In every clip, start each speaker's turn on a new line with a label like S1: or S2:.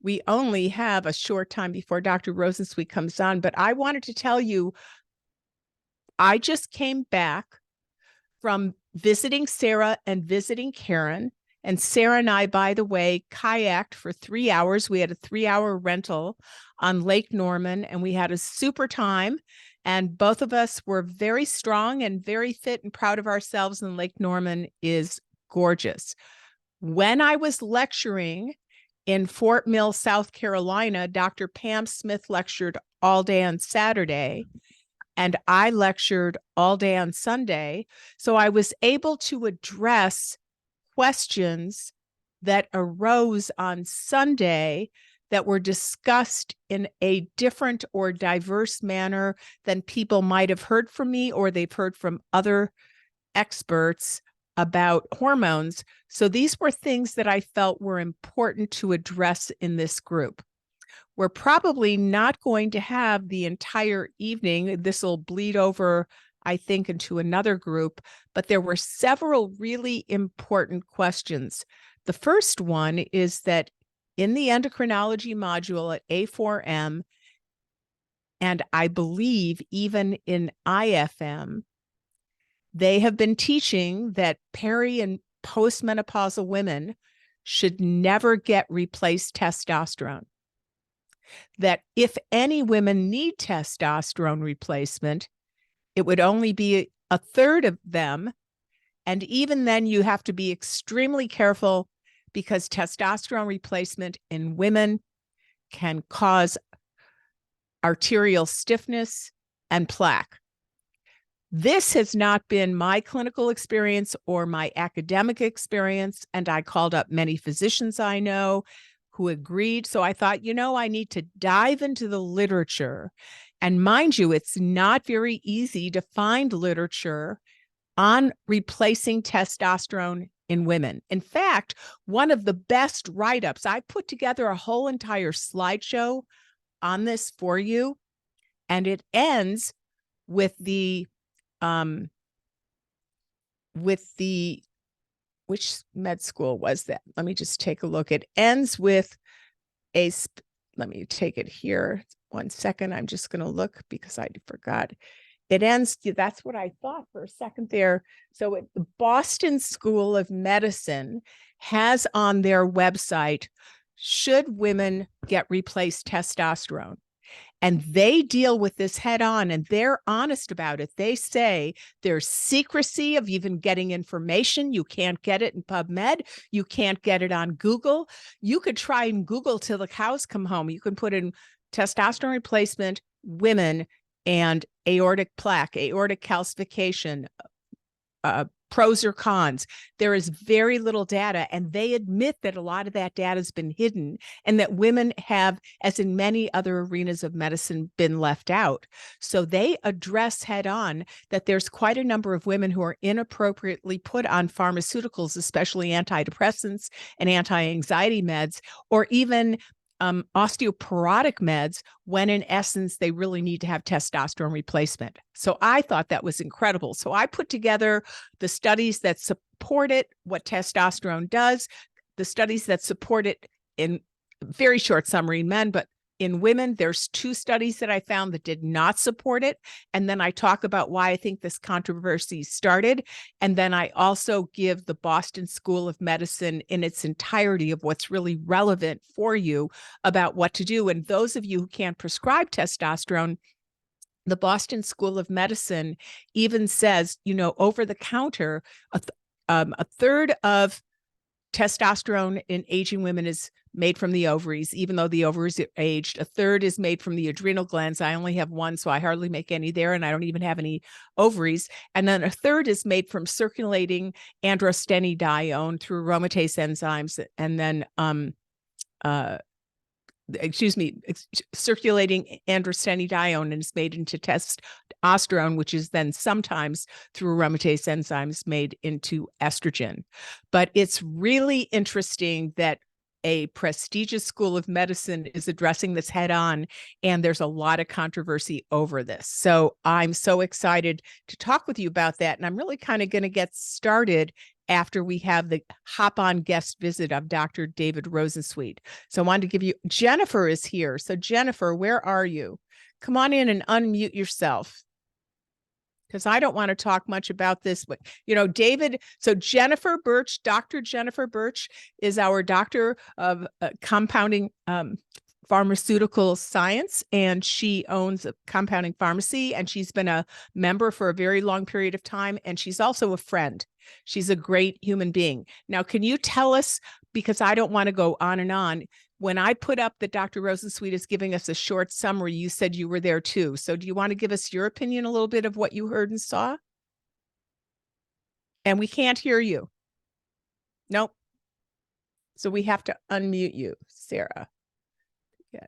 S1: we only have a short time before Dr. Rosensweet comes on, but I wanted to tell you, I just came back from visiting Sarah and visiting Karen. And Sarah and I, by the way, kayaked for 3 hours. We had a 3-hour rental on Lake Norman, and we had a super time. And both of us were very strong and very fit and proud of ourselves. And Lake Norman is gorgeous. When I was lecturing in Fort Mill, South Carolina, Dr. Pam Smith lectured all day on Saturday, and I lectured all day on Sunday. So I was able to address questions that arose on Sunday that were discussed in a different or diverse manner than people might have heard from me or they've heard from other experts about hormones. So these were things that I felt were important to address in this group. We're probably not going to have the entire evening. This will bleed over, I think, into another group, but there were several really important questions. The first one is that in the endocrinology module at A4M, and I believe even in IFM, they have been teaching that peri and postmenopausal women should never get replaced testosterone. That if any women need testosterone replacement, it would only be a third of them. And even then, you have to be extremely careful because testosterone replacement in women can cause arterial stiffness and plaque. This has not been my clinical experience or my academic experience, and I called up many physicians I know who agreed. So I thought, I need to dive into the literature. And mind you, it's not very easy to find literature on replacing testosterone in women. In fact, one of the best write-ups, I put together a whole entire slideshow on this for you, and it ends with which med school was that? Let me just take a look. It ends with let me take it here. 1 second. I'm just going to look because I forgot. It ends, that's what I thought for a second there. So the Boston School of Medicine has on their website, should women get replaced testosterone? And they deal with this head on, and they're honest about it. They say there's secrecy of even getting information. You can't get it in PubMed. You can't get it on Google. You could try and Google till the cows come home. You can put in testosterone replacement, women, and aortic plaque, aortic calcification, pros or cons. There is very little data, and they admit that a lot of that data has been hidden and that women have, as in many other arenas of medicine, been left out. So they address head on that there's quite a number of women who are inappropriately put on pharmaceuticals, especially antidepressants and anti-anxiety meds, or even osteoporotic meds, when in essence, they really need to have testosterone replacement. So I thought that was incredible. So I put together the studies that support it, what testosterone does, the studies that support it in very short summary in men, but in women, there's 2 studies that I found that did not support it. And then I talk about why I think this controversy started. And then I also give the Boston School of Medicine in its entirety of what's really relevant for you about what to do. And those of you who can't prescribe testosterone, the Boston School of Medicine even says, over the counter, a third of testosterone in aging women is made from the ovaries, even though the ovaries are aged. A third is made from the adrenal glands. I only have one, so I hardly make any there, and I don't even have any ovaries. And then a third is made from circulating androstenedione through aromatase enzymes, and then circulating androstenedione, and is made into testosterone, which is then sometimes through aromatase enzymes made into estrogen. But it's really interesting that a prestigious school of medicine is addressing this head on, and there's a lot of controversy over this. So I'm so excited to talk with you about that. And I'm really kind of going to get started after we have the hop-on guest visit of Dr. David Rosensweet. So I wanted to give you, Jennifer is here. So Jennifer, where are you? Come on in and unmute yourself, because I don't want to talk much about this, but David, so Jennifer Burch, Dr. Jennifer Burch is our doctor of compounding pharmaceutical science, and she owns a compounding pharmacy, and she's been a member for a very long period of time, and she's also a friend. She's a great human being. Now, can you tell us, because I don't want to go on and on, when I put up that Dr. Rosensweet is giving us a short summary, you said you were there too. So do you want to give us your opinion a little bit of what you heard and saw? And we can't hear you. Nope. So we have to unmute you, Sarah. Yeah.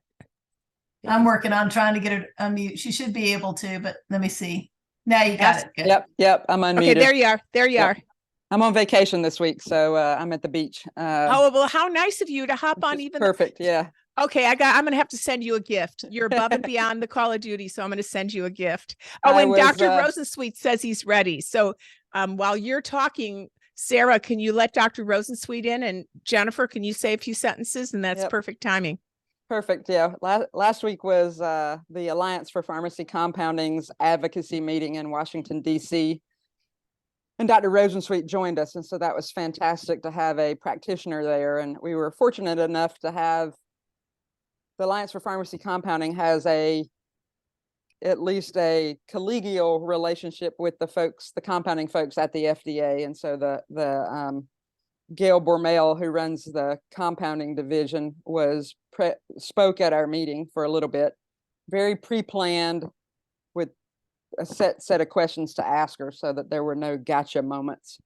S2: I'm working on trying to get her to unmute. She should be able to, but let me see. Now you got it. Good.
S3: Yep. I'm unmuted.
S1: Okay, there you are. There you are.
S3: I'm on vacation this week, so I'm at the beach.
S1: Oh, well, how nice of you to hop on even.
S3: Perfect. Yeah.
S1: Okay, I'm going to have to send you a gift. You're above and beyond the Call of Duty, so I'm going to send you a gift. Oh, and Dr. Rosensweet says he's ready. So while you're talking, Sarah, can you let Dr. Rosensweet in? And Jennifer, can you say a few sentences? And that's perfect timing.
S3: Perfect. Yeah. Last week was the Alliance for Pharmacy Compounding's advocacy meeting in Washington, D.C. And Dr. Rosensweet joined us. And so that was fantastic to have a practitioner there. And we were fortunate enough to have the Alliance for Pharmacy Compounding has at least a collegial relationship with the compounding folks at the FDA. And so the Gail Bormel, who runs the compounding division, spoke at our meeting for a little bit, very pre-planned, with a set of questions to ask her, so that there were no gotcha moments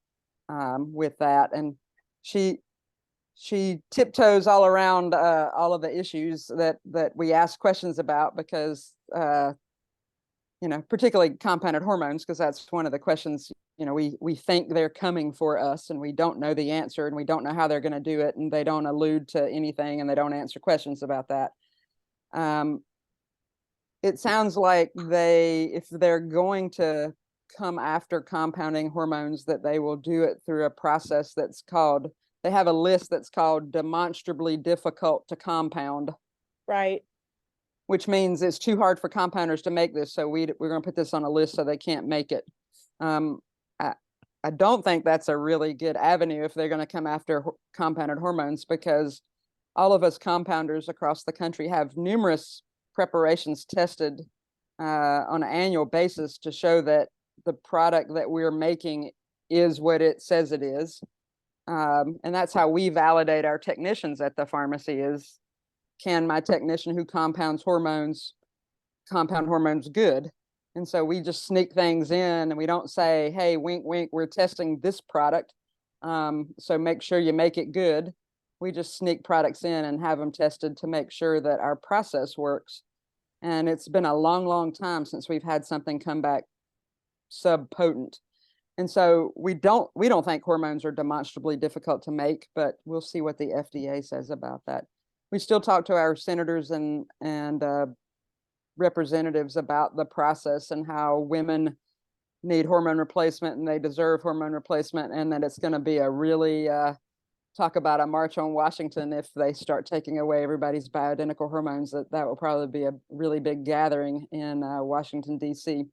S3: with that. And she tiptoes all around all of the issues that we ask questions about, because particularly compounded hormones, because that's one of the questions. We think they're coming for us, and we don't know the answer, and we don't know how they're going to do it, and they don't allude to anything, and they don't answer questions about that. It sounds like if they're going to come after compounding hormones, that they will do it through a process they have a list that's called demonstrably difficult to compound.
S1: Right.
S3: Which means it's too hard for compounders to make this. So we're going to put this on a list so they can't make it. I don't think that's a really good avenue if they're going to come after compounded hormones, because all of us compounders across the country have numerous preparations tested on an annual basis to show that the product that we're making is what it says it is. And that's how we validate our technicians at the pharmacy is, can my technician who compound hormones good? And so we just sneak things in, and we don't say, hey, wink, wink, we're testing this product, so make sure you make it good. We just sneak products in and have them tested to make sure that our process works. And it's been a long, long time since we've had something come back subpotent. And so we don't think hormones are demonstrably difficult to make, but we'll see what the FDA says about that. We still talk to our senators and representatives about the process and how women need hormone replacement and they deserve hormone replacement, and that it's going to be a really talk about a march on Washington if they start taking away everybody's bioidentical hormones. That will probably be a really big gathering in Washington, D.C.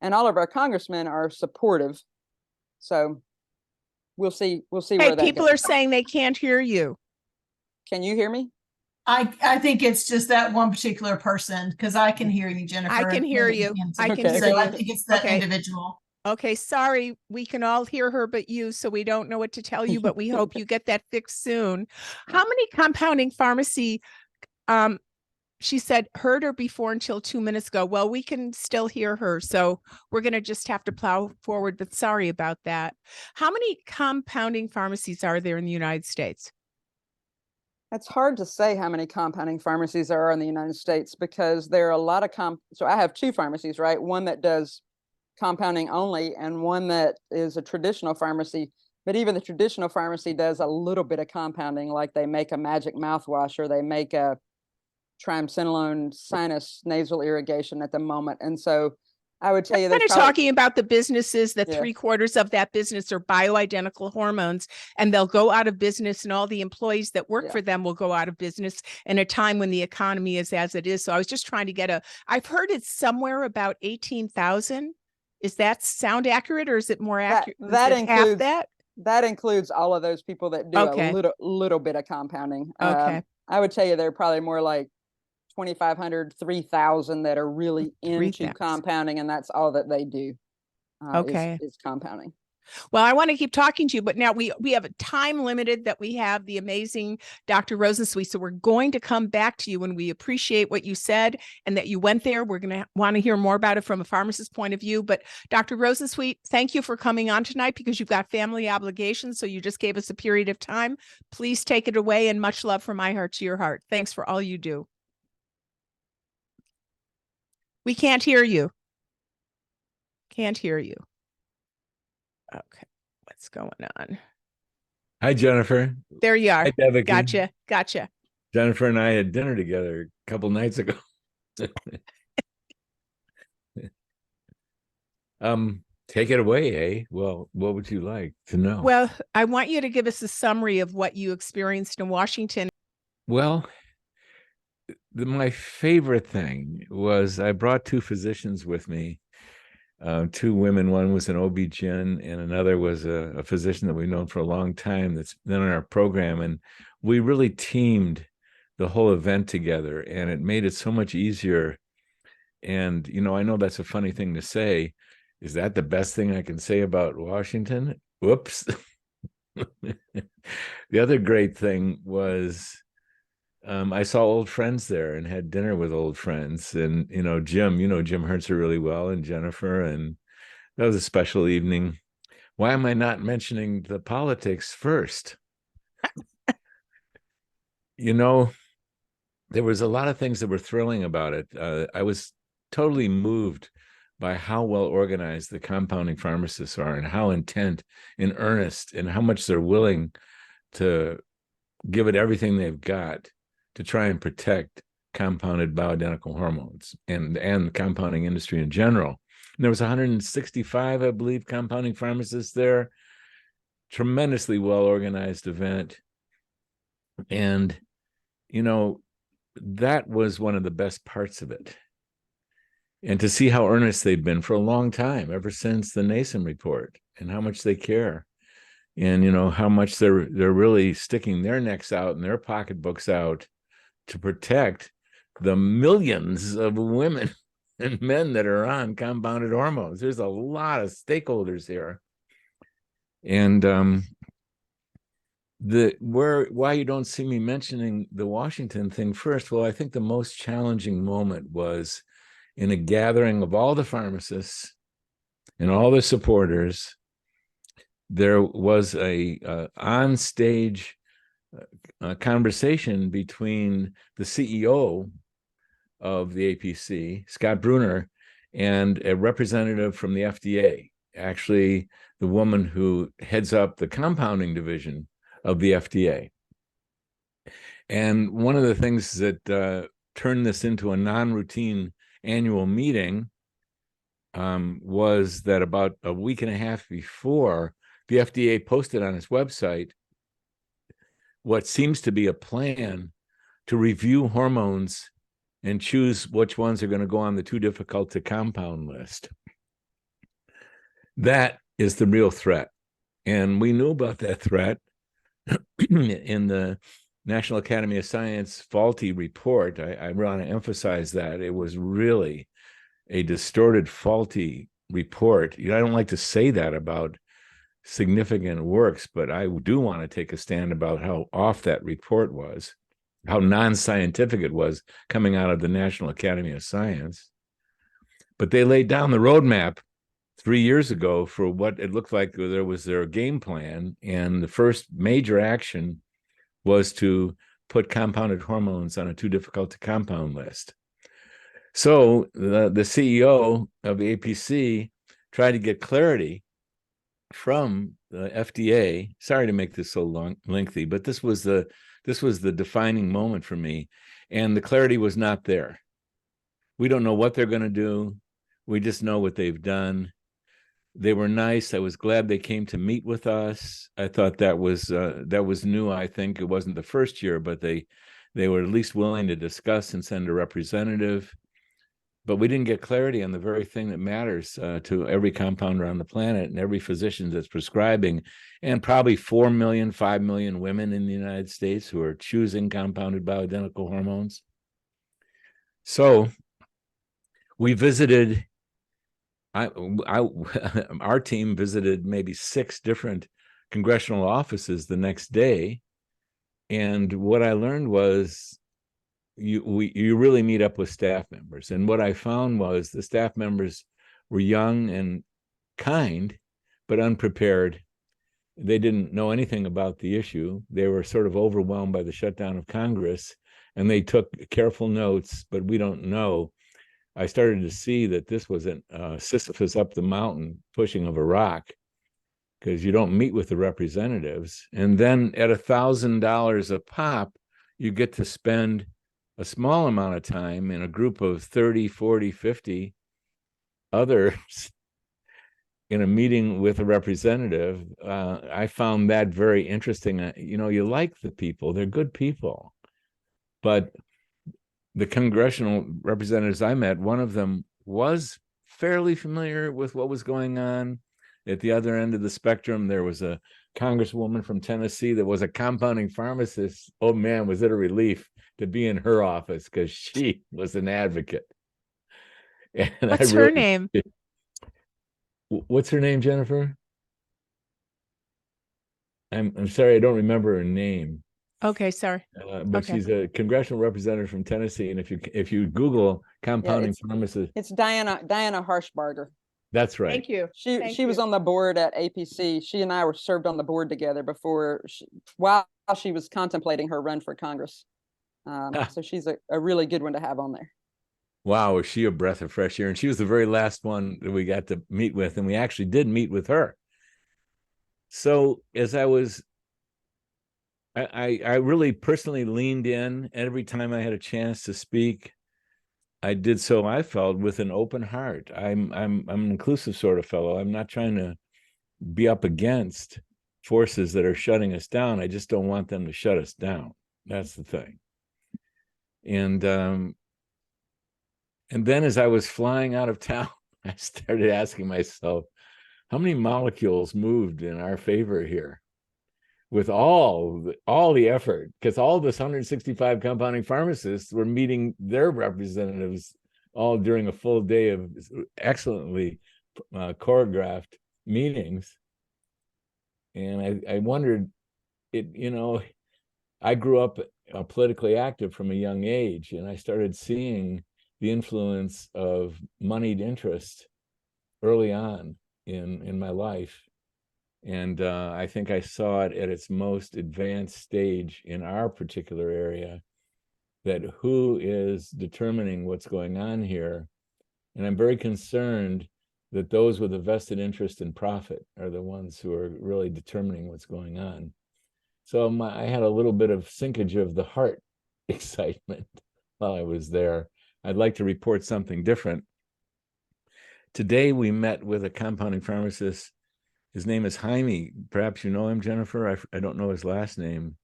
S3: And all of our congressmen are supportive. So we'll see where that goes.
S1: People are saying they can't hear you.
S3: Can you hear me?
S2: I think it's just that one particular person, because I can hear you, Jennifer.
S1: I can hear you.
S2: I think it's that individual.
S1: Okay, sorry, we can all hear her but you, so we don't know what to tell you, but we hope you get that fixed soon. How many compounding pharmacy, she said, heard her before until 2 minutes ago? Well, we can still hear her, so we're going to just have to plow forward, but sorry about that. How many compounding pharmacies are there in the United States?
S3: It's hard to say how many compounding pharmacies there are in the United States, because there are a lot of so I have two pharmacies, right? One that does compounding only, and one that is a traditional pharmacy. But even the traditional pharmacy does a little bit of compounding, like they make a magic mouthwash, or they make a triamcinolone sinus nasal irrigation at the moment. And so I would tell you
S1: Kind
S3: there's
S1: of
S3: probably,
S1: talking about the businesses that
S3: Yeah.
S1: 3/4 of that business are bioidentical hormones, and they'll go out of business, and all the employees that work
S3: Yeah.
S1: for them will go out of business in a time when the economy is as it is. So I was just trying to get I've heard it's somewhere about 18,000. Is that sound accurate, or is it more accurate? Is
S3: that
S1: it half
S3: includes
S1: that?
S3: that includes all of those people that do
S1: Okay.
S3: a little bit of compounding.
S1: Okay.
S3: I would tell you they're probably more like 2,500, 3,000 that are really into
S1: 3,000.
S3: compounding, and that's all that they do.
S1: Okay.
S3: Is compounding.
S1: Well, I want to keep talking to you, but now we have a time limited that we have the amazing Dr. Rosensweet. So we're going to come back to you, and we appreciate what you said and that you went there. We're going to want to hear more about it from a pharmacist's point of view. But Dr. Rosensweet, thank you for coming on tonight, because you've got family obligations. So you just gave us a period of time. Please take it away, and much love from my heart to your heart. Thanks for all you do. We can't hear you. Can't hear you. Okay, what's going on?
S4: Hi, Jennifer.
S1: There you are.
S4: Hi, Devika.
S1: Gotcha.
S4: Jennifer and I had dinner together a couple nights ago. Take it away, eh? Well, what would you like to know?
S1: Well, I want you to give us a summary of what you experienced in Washington.
S4: Well, my favorite thing was I brought two physicians with me, two women. One was an OB-GYN and another was a physician that we've known for a long time that's been in our program. And we really teamed the whole event together, and it made it so much easier. And, I know that's a funny thing to say. Is that the best thing I can say about Washington? Whoops. The other great thing was I saw old friends there and had dinner with old friends. And, Jim Hertzer really well, and Jennifer. And that was a special evening. Why am I not mentioning the politics first? There was a lot of things that were thrilling about it. I was totally moved by how well organized the compounding pharmacists are, and how intent and earnest, and how much they're willing to give it everything they've got to try and protect compounded bioidentical hormones and the compounding industry in general. And there was 165, I believe, compounding pharmacists there. Tremendously well-organized event. And, that was one of the best parts of it. And to see how earnest they've been for a long time, ever since the Nason report, and how much they care, and how much they're really sticking their necks out and their pocketbooks out to protect the millions of women and men that are on compounded hormones. There's a lot of stakeholders here. And why you don't see me mentioning the Washington thing first? Well, I think the most challenging moment was in a gathering of all the pharmacists and all the supporters. There was a on-stage conversation between the CEO of the APC, Scott Bruner, and a representative from the FDA, actually the woman who heads up the compounding division of the FDA. And one of the things that turned this into a non-routine annual meeting was that about a week and a half before, the FDA posted on its website what seems to be a plan to review hormones and choose which ones are going to go on the too difficult to compound list. That is the real threat. And we knew about that threat in the National Academy of Science faulty report. I want to emphasize that. It was really a distorted, faulty report. I don't like to say that about significant works, but I do want to take a stand about how off that report was, how non-scientific it was coming out of the National Academy of Science. But they laid down the roadmap 3 years ago for what it looked like there was their game plan. And the first major action was to put compounded hormones on a too difficult to compound list. So the CEO of the APC tried to get clarity from the FDA. Sorry to make this so lengthy, but this was the defining moment for me. And the clarity was not there. We don't know what they're going to do. We just know what they've done. They were nice. I was glad they came to meet with us. I thought that was new. I think it wasn't the first year, but they were at least willing to discuss and send a representative. But we didn't get clarity on the very thing that matters to every compounder on the planet and every physician that's prescribing, and probably 4 million, 5 million women in the United States who are choosing compounded bioidentical hormones. So we visited, our team visited maybe 6 different congressional offices the next day. And what I learned was you really meet up with staff members. And what I found was the staff members were young and kind, but unprepared. They didn't know anything about the issue. They were sort of overwhelmed by the shutdown of Congress, and they took careful notes, but we don't know. I started to see that this wasn't Sisyphus up the mountain pushing of a rock, because you don't meet with the representatives. And then at $1,000 a pop, you get to spend a small amount of time in a group of 30, 40, 50 others in a meeting with a representative. I found that very interesting. You like the people, they're good people. But the congressional representatives I met, one of them was fairly familiar with what was going on. At the other end of the spectrum, there was a congresswoman from Tennessee that was a compounding pharmacist. Oh man, was it a relief to be in her office, because she was an advocate. And
S1: What's her name?
S4: What's her name, Jennifer? I'm sorry, I don't remember her name.
S1: Okay, sorry.
S4: But she's a congressional representative from Tennessee. And if you Google compounding pharmacist,
S3: it's Diana Harshbarger.
S4: That's right.
S1: Thank you.
S3: She was on the board at APC. She and I were served on the board together while she was contemplating her run for Congress. So she's a really good one to have on there.
S4: Wow, was she a breath of fresh air? And she was the very last one that we got to meet with, and we actually did meet with her. So as I really personally leaned in every time I had a chance to speak. I did so, I felt, with an open heart. I'm an inclusive sort of fellow. I'm not trying to be up against forces that are shutting us down. I just don't want them to shut us down. That's the thing. And then as I was flying out of town, I started asking myself, how many molecules moved in our favor here with all the effort? Because all this 165 compounding pharmacists were meeting their representatives all during a full day of excellently choreographed meetings. And I wondered, I grew up politically active from a young age, and I started seeing the influence of moneyed interest early on in my life. And I think I saw it at its most advanced stage in our particular area, that who is determining what's going on here. And I'm very concerned that those with a vested interest in profit are the ones who are really determining what's going on. So I had a little bit of sinkage of the heart excitement while I was there. I'd like to report something different. Today we met with a compounding pharmacist. His name is Jaime. Perhaps you know him, Jennifer. I don't know his last name.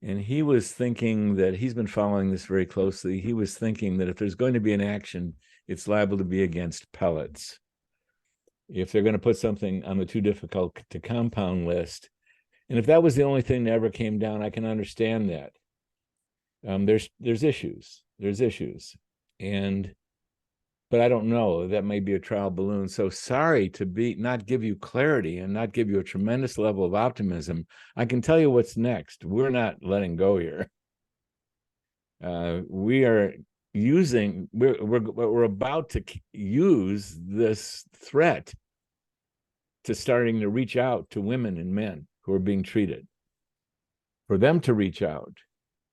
S4: And he was thinking that he's been following this very closely. He was thinking that if there's going to be an action, it's liable to be against pellets. If they're going to put something on the too difficult to compound list, and if that was the only thing that ever came down, I can understand that. There's issues. But I don't know, that may be a trial balloon. So sorry to not give you clarity and not give you a tremendous level of optimism. I can tell you what's next. We're not letting go here. We are we're about to use this threat to starting to reach out to women and men who are being treated, for them to reach out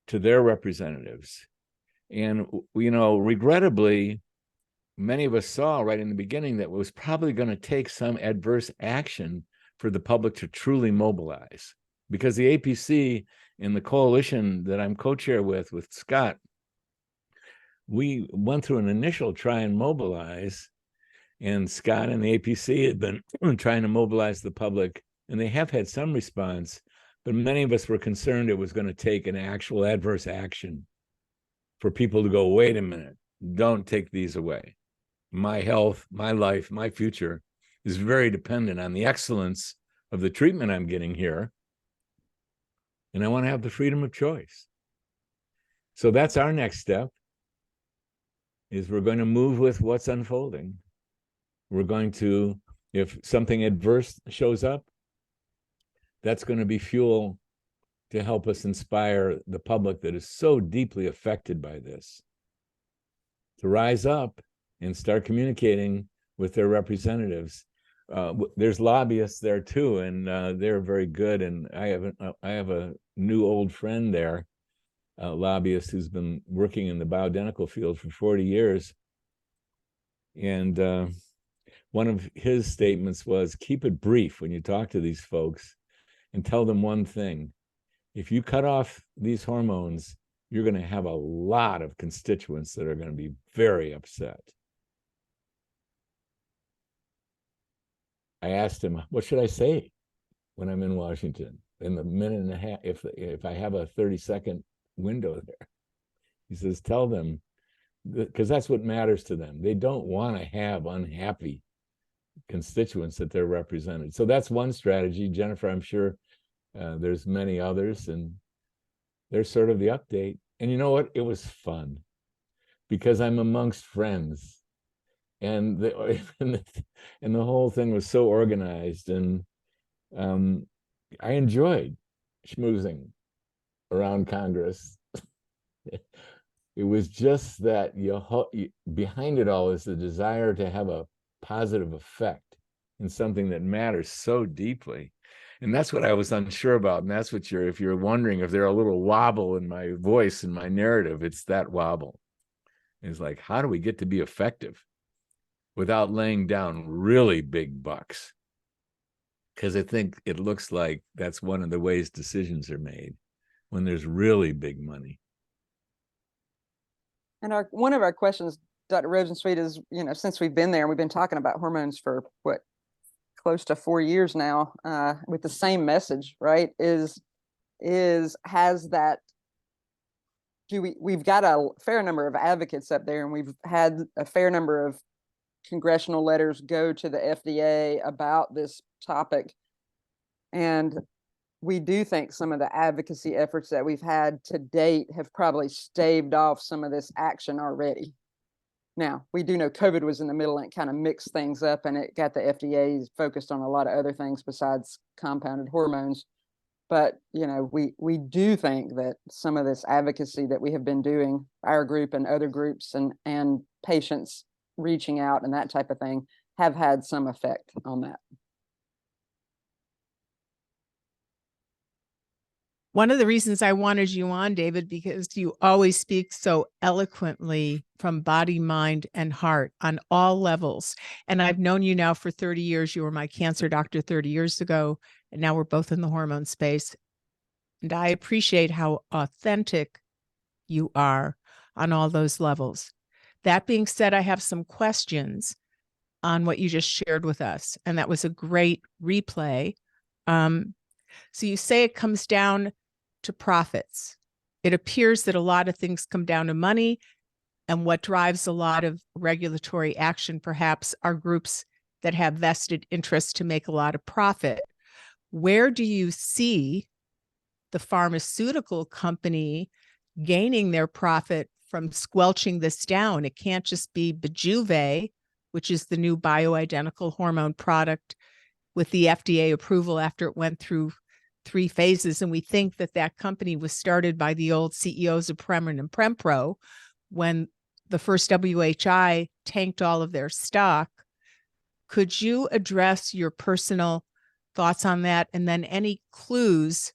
S4: to their representatives. And, regrettably, many of us saw right in the beginning that it was probably going to take some adverse action for the public to truly mobilize, because the APC and the coalition that I'm co-chair with Scott, we went through an initial try and mobilize, And Scott and the APC had been trying to mobilize the public, and they have had some response, but many of us were concerned it was going to take an actual adverse action for people to go, wait a minute, don't take these away. My health, my life, my future is very dependent on the excellence of the treatment I'm getting here. And I want to have the freedom of choice. So that's our next step, is we're going to move with what's unfolding. We're going to, if something adverse shows up, that's going to be fuel to help us inspire the public that is so deeply affected by this to rise up and start communicating with their representatives. There's lobbyists there too, and they're very good. And I have a new old friend there, a lobbyist who's been working in the bioidentical field for 40 years. And one of his statements was, keep it brief when you talk to these folks and tell them one thing. If you cut off these hormones, you're going to have a lot of constituents that are going to be very upset. I asked him, what should I say when I'm in Washington in the minute and a half, if I have a 30-second window there? He says, tell them, because that's what matters to them. They don't want to have unhappy constituents that they're represented. So that's one strategy. Jennifer, I'm sure there's many others, and there's sort of the update. And you know what? It was fun because I'm amongst friends, and the whole thing was so organized, and I enjoyed schmoozing around Congress. It was just that behind it all is the desire to have a positive effect in something that matters so deeply. And that's what I was unsure about. And that's what if you're wondering if there's a little wobble in my voice and my narrative, it's that wobble. It's like, how do we get to be effective without laying down really big bucks? Because I think it looks like that's one of the ways decisions are made, when there's really big money.
S3: And one of our questions, Dr. Rosensweet, is, since we've been there, we've been talking about hormones for close to 4 years now, with the same message, right? We've got a fair number of advocates up there, and we've had a fair number of congressional letters go to the FDA about this topic. And we do think some of the advocacy efforts that we've had to date have probably staved off some of this action already. Now, we do know COVID was in the middle and it kind of mixed things up, and it got the FDA focused on a lot of other things besides compounded hormones. But, we do think that some of this advocacy that we have been doing, our group and other groups and patients reaching out and that type of thing, have had some effect on that.
S1: One of the reasons I wanted you on, David, because you always speak so eloquently from body, mind, and heart on all levels. And I've known you now for 30 years. You were my cancer doctor 30 years ago, and now we're both in the hormone space. And I appreciate how authentic you are on all those levels. That being said, I have some questions on what you just shared with us, and that was a great replay. So you say it comes down to profits. It appears that a lot of things come down to money, and what drives a lot of regulatory action perhaps are groups that have vested interest to make a lot of profit. Where do you see the pharmaceutical company gaining their profit from squelching this down? It can't just be Bijuve, which is the new bioidentical hormone product with the FDA approval after it went through 3 phases. And we think that company was started by the old CEOs of Premarin and Prempro when the first WHI tanked all of their stock. Could you address your personal thoughts on that? And then any clues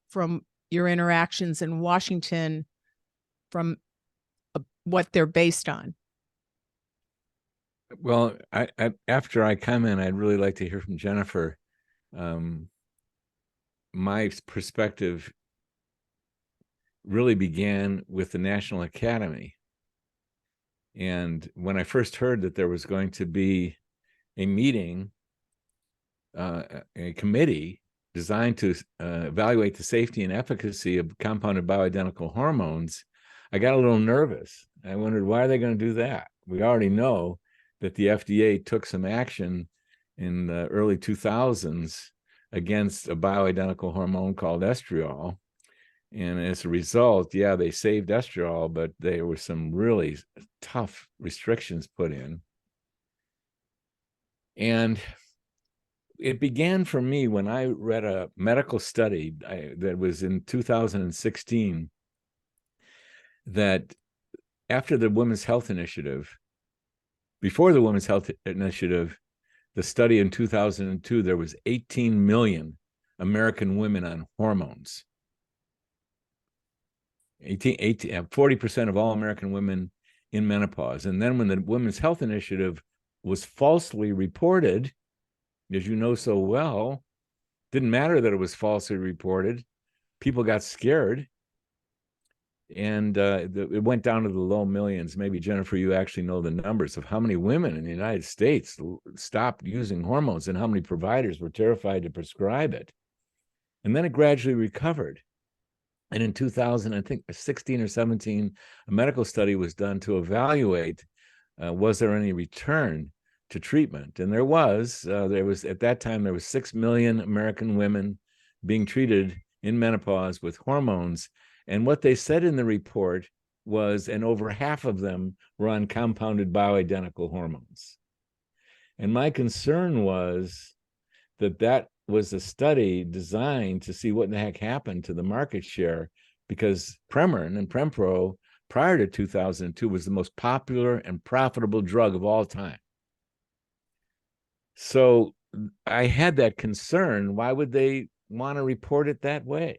S1: from your interactions in Washington from what they're based on?
S4: Well, after I comment, I'd really like to hear from Jennifer. My perspective really began with the National Academy. And when I first heard that there was going to be a meeting, a committee designed to evaluate the safety and efficacy of compounded bioidentical hormones, I got a little nervous. I wondered, why are they going to do that? We already know that the FDA took some action in the early 2000s against a bioidentical hormone called estriol. And as a result, yeah, they saved estriol, but there were some really tough restrictions put in. And it began for me when I read a medical study that was in 2016, that after the Women's Health Initiative, before the Women's Health Initiative, the study in 2002, there was 18 million American women on hormones. 40% of all American women in menopause. And then when the Women's Health Initiative was falsely reported, as you know so well, didn't matter that it was falsely reported. People got scared. And it went down to the low millions. Maybe, Jennifer, you actually know the numbers of how many women in the United States stopped using hormones and how many providers were terrified to prescribe it. And then it gradually recovered. And in 2000, I think 16 or 17, a medical study was done to evaluate, was there any return to treatment? And there was at that time, there was 6 million American women being treated in menopause with hormones. And what they said in the report was, and over half of them were on compounded bioidentical hormones. And my concern was that was a study designed to see what in the heck happened to the market share, because Premarin and Prempro prior to 2002 was the most popular and profitable drug of all time. So I had that concern. Why would they want to report it that way?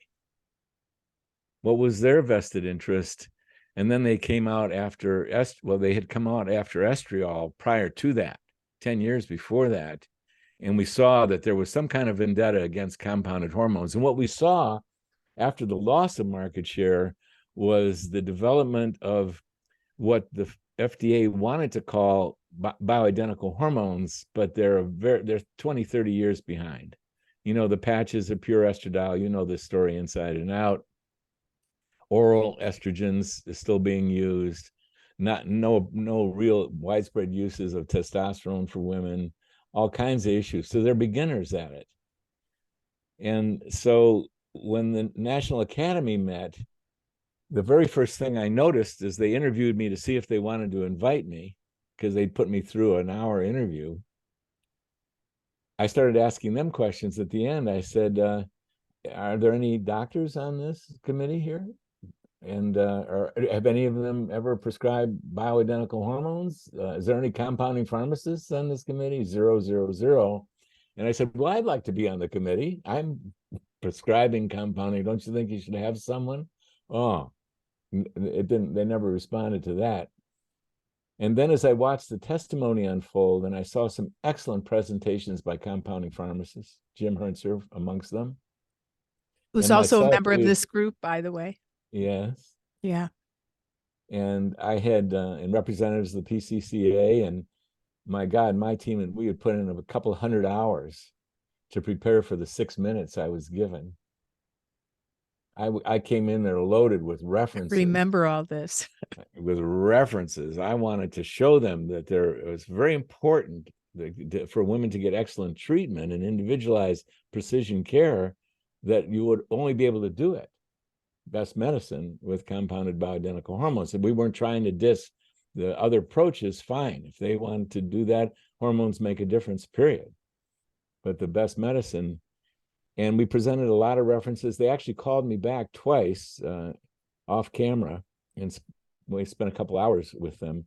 S4: What was their vested interest? And then they came out after, they had come out after estriol prior to that, 10 years before that. And we saw that there was some kind of vendetta against compounded hormones. And what we saw after the loss of market share was the development of what the FDA wanted to call bioidentical hormones, but they're 20, 30 years behind. You know, the patches of pure estradiol, you know this story inside and out. Oral estrogens is still being used. No real widespread uses of testosterone for women, all kinds of issues. So they're beginners at it. And so when the National Academy met, the very first thing I noticed is they interviewed me to see if they wanted to invite me, because they put me through an hour interview. I started asking them questions at the end. I said, are there any doctors on this committee here? And or have any of them ever prescribed bioidentical hormones? Is there any compounding pharmacists on this committee? 000. And I said, well, I'd like to be on the committee. I'm prescribing compounding. Don't you think you should have someone? Oh, it didn't. They never responded to that. And then as I watched the testimony unfold, and I saw some excellent presentations by compounding pharmacists, Jim Herntzer amongst them.
S1: Who's also a member of this group, by the way.
S4: Yes.
S1: Yeah.
S4: And I had and representatives of the PCCA, and my God, my team, and we had put in a couple 100 hours to prepare for the 6 minutes I was given. I came in there loaded with references.
S1: Remember all this.
S4: With references. I wanted to show them that it was very important for women to get excellent treatment and individualized precision care, that you would only be able to do it best medicine with compounded bioidentical hormones. And we weren't trying to diss the other approaches. Fine, if they wanted to do that, hormones make a difference, period. But the best medicine, and we presented a lot of references. They actually called me back twice off camera, and we spent a couple hours with them.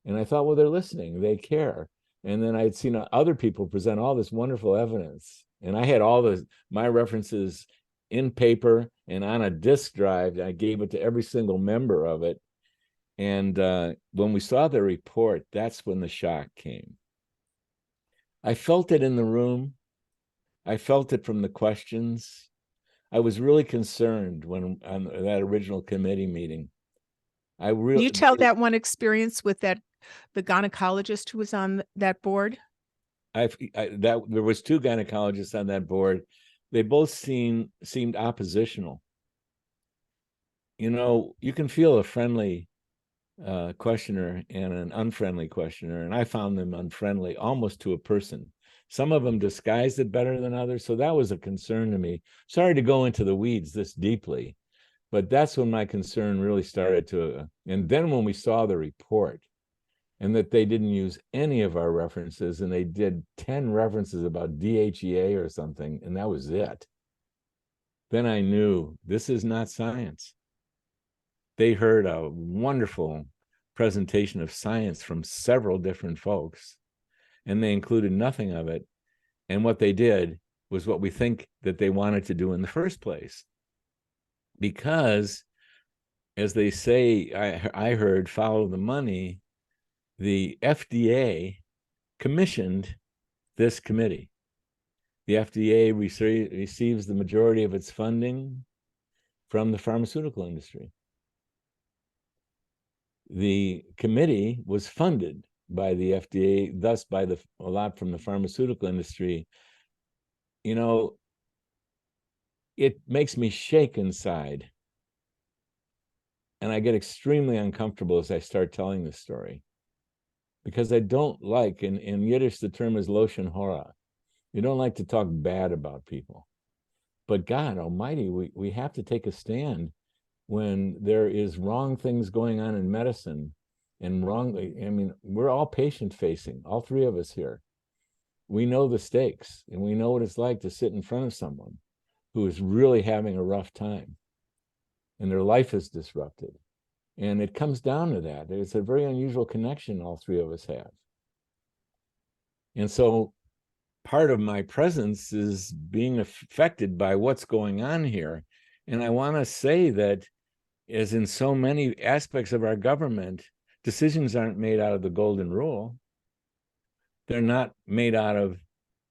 S4: And I thought, well, they're listening, they care. And then I'd seen other people present all this wonderful evidence, and I had all my references in paper and on a disk drive. I gave it to every single member of it. And when we saw the report, that's when the shock came. I felt it in the room. I felt it from the questions. I was really concerned when on that original committee meeting. Can
S1: you tell that one experience with the gynecologist who was on that board?
S4: that there was 2 gynecologists on that board. They both seemed oppositional. You know, you can feel a friendly questioner and an unfriendly questioner, and I found them unfriendly almost to a person. Some of them disguised it better than others, so that was a concern to me. Sorry to go into the weeds this deeply, but that's when my concern really started to, and then when we saw the report and that they didn't use any of our references, and they did 10 references about DHEA or something, and that was it. Then I knew this is not science. They heard a wonderful presentation of science from several different folks, and they included nothing of it. And what they did was what we think that they wanted to do in the first place. Because, as they say, I heard, follow the money, the FDA commissioned this committee. The FDA receives the majority of its funding from the pharmaceutical industry. The committee was funded by the FDA, thus by a lot from the pharmaceutical industry. You know, it makes me shake inside. And I get extremely uncomfortable as I start telling this story. Because I don't like, in Yiddish, the term is loshen hora. You don't like to talk bad about people. But God Almighty, we have to take a stand when there is wrong things going on in medicine, and wrongly, I mean, we're all patient facing, all 3 of us here. We know the stakes, and we know what it's like to sit in front of someone who is really having a rough time and their life is disrupted. And it comes down to that. It's a very unusual connection all 3 of us have. And so part of my presence is being affected by what's going on here. And I want to say that, as in so many aspects of our government, decisions aren't made out of the golden rule. They're not made out of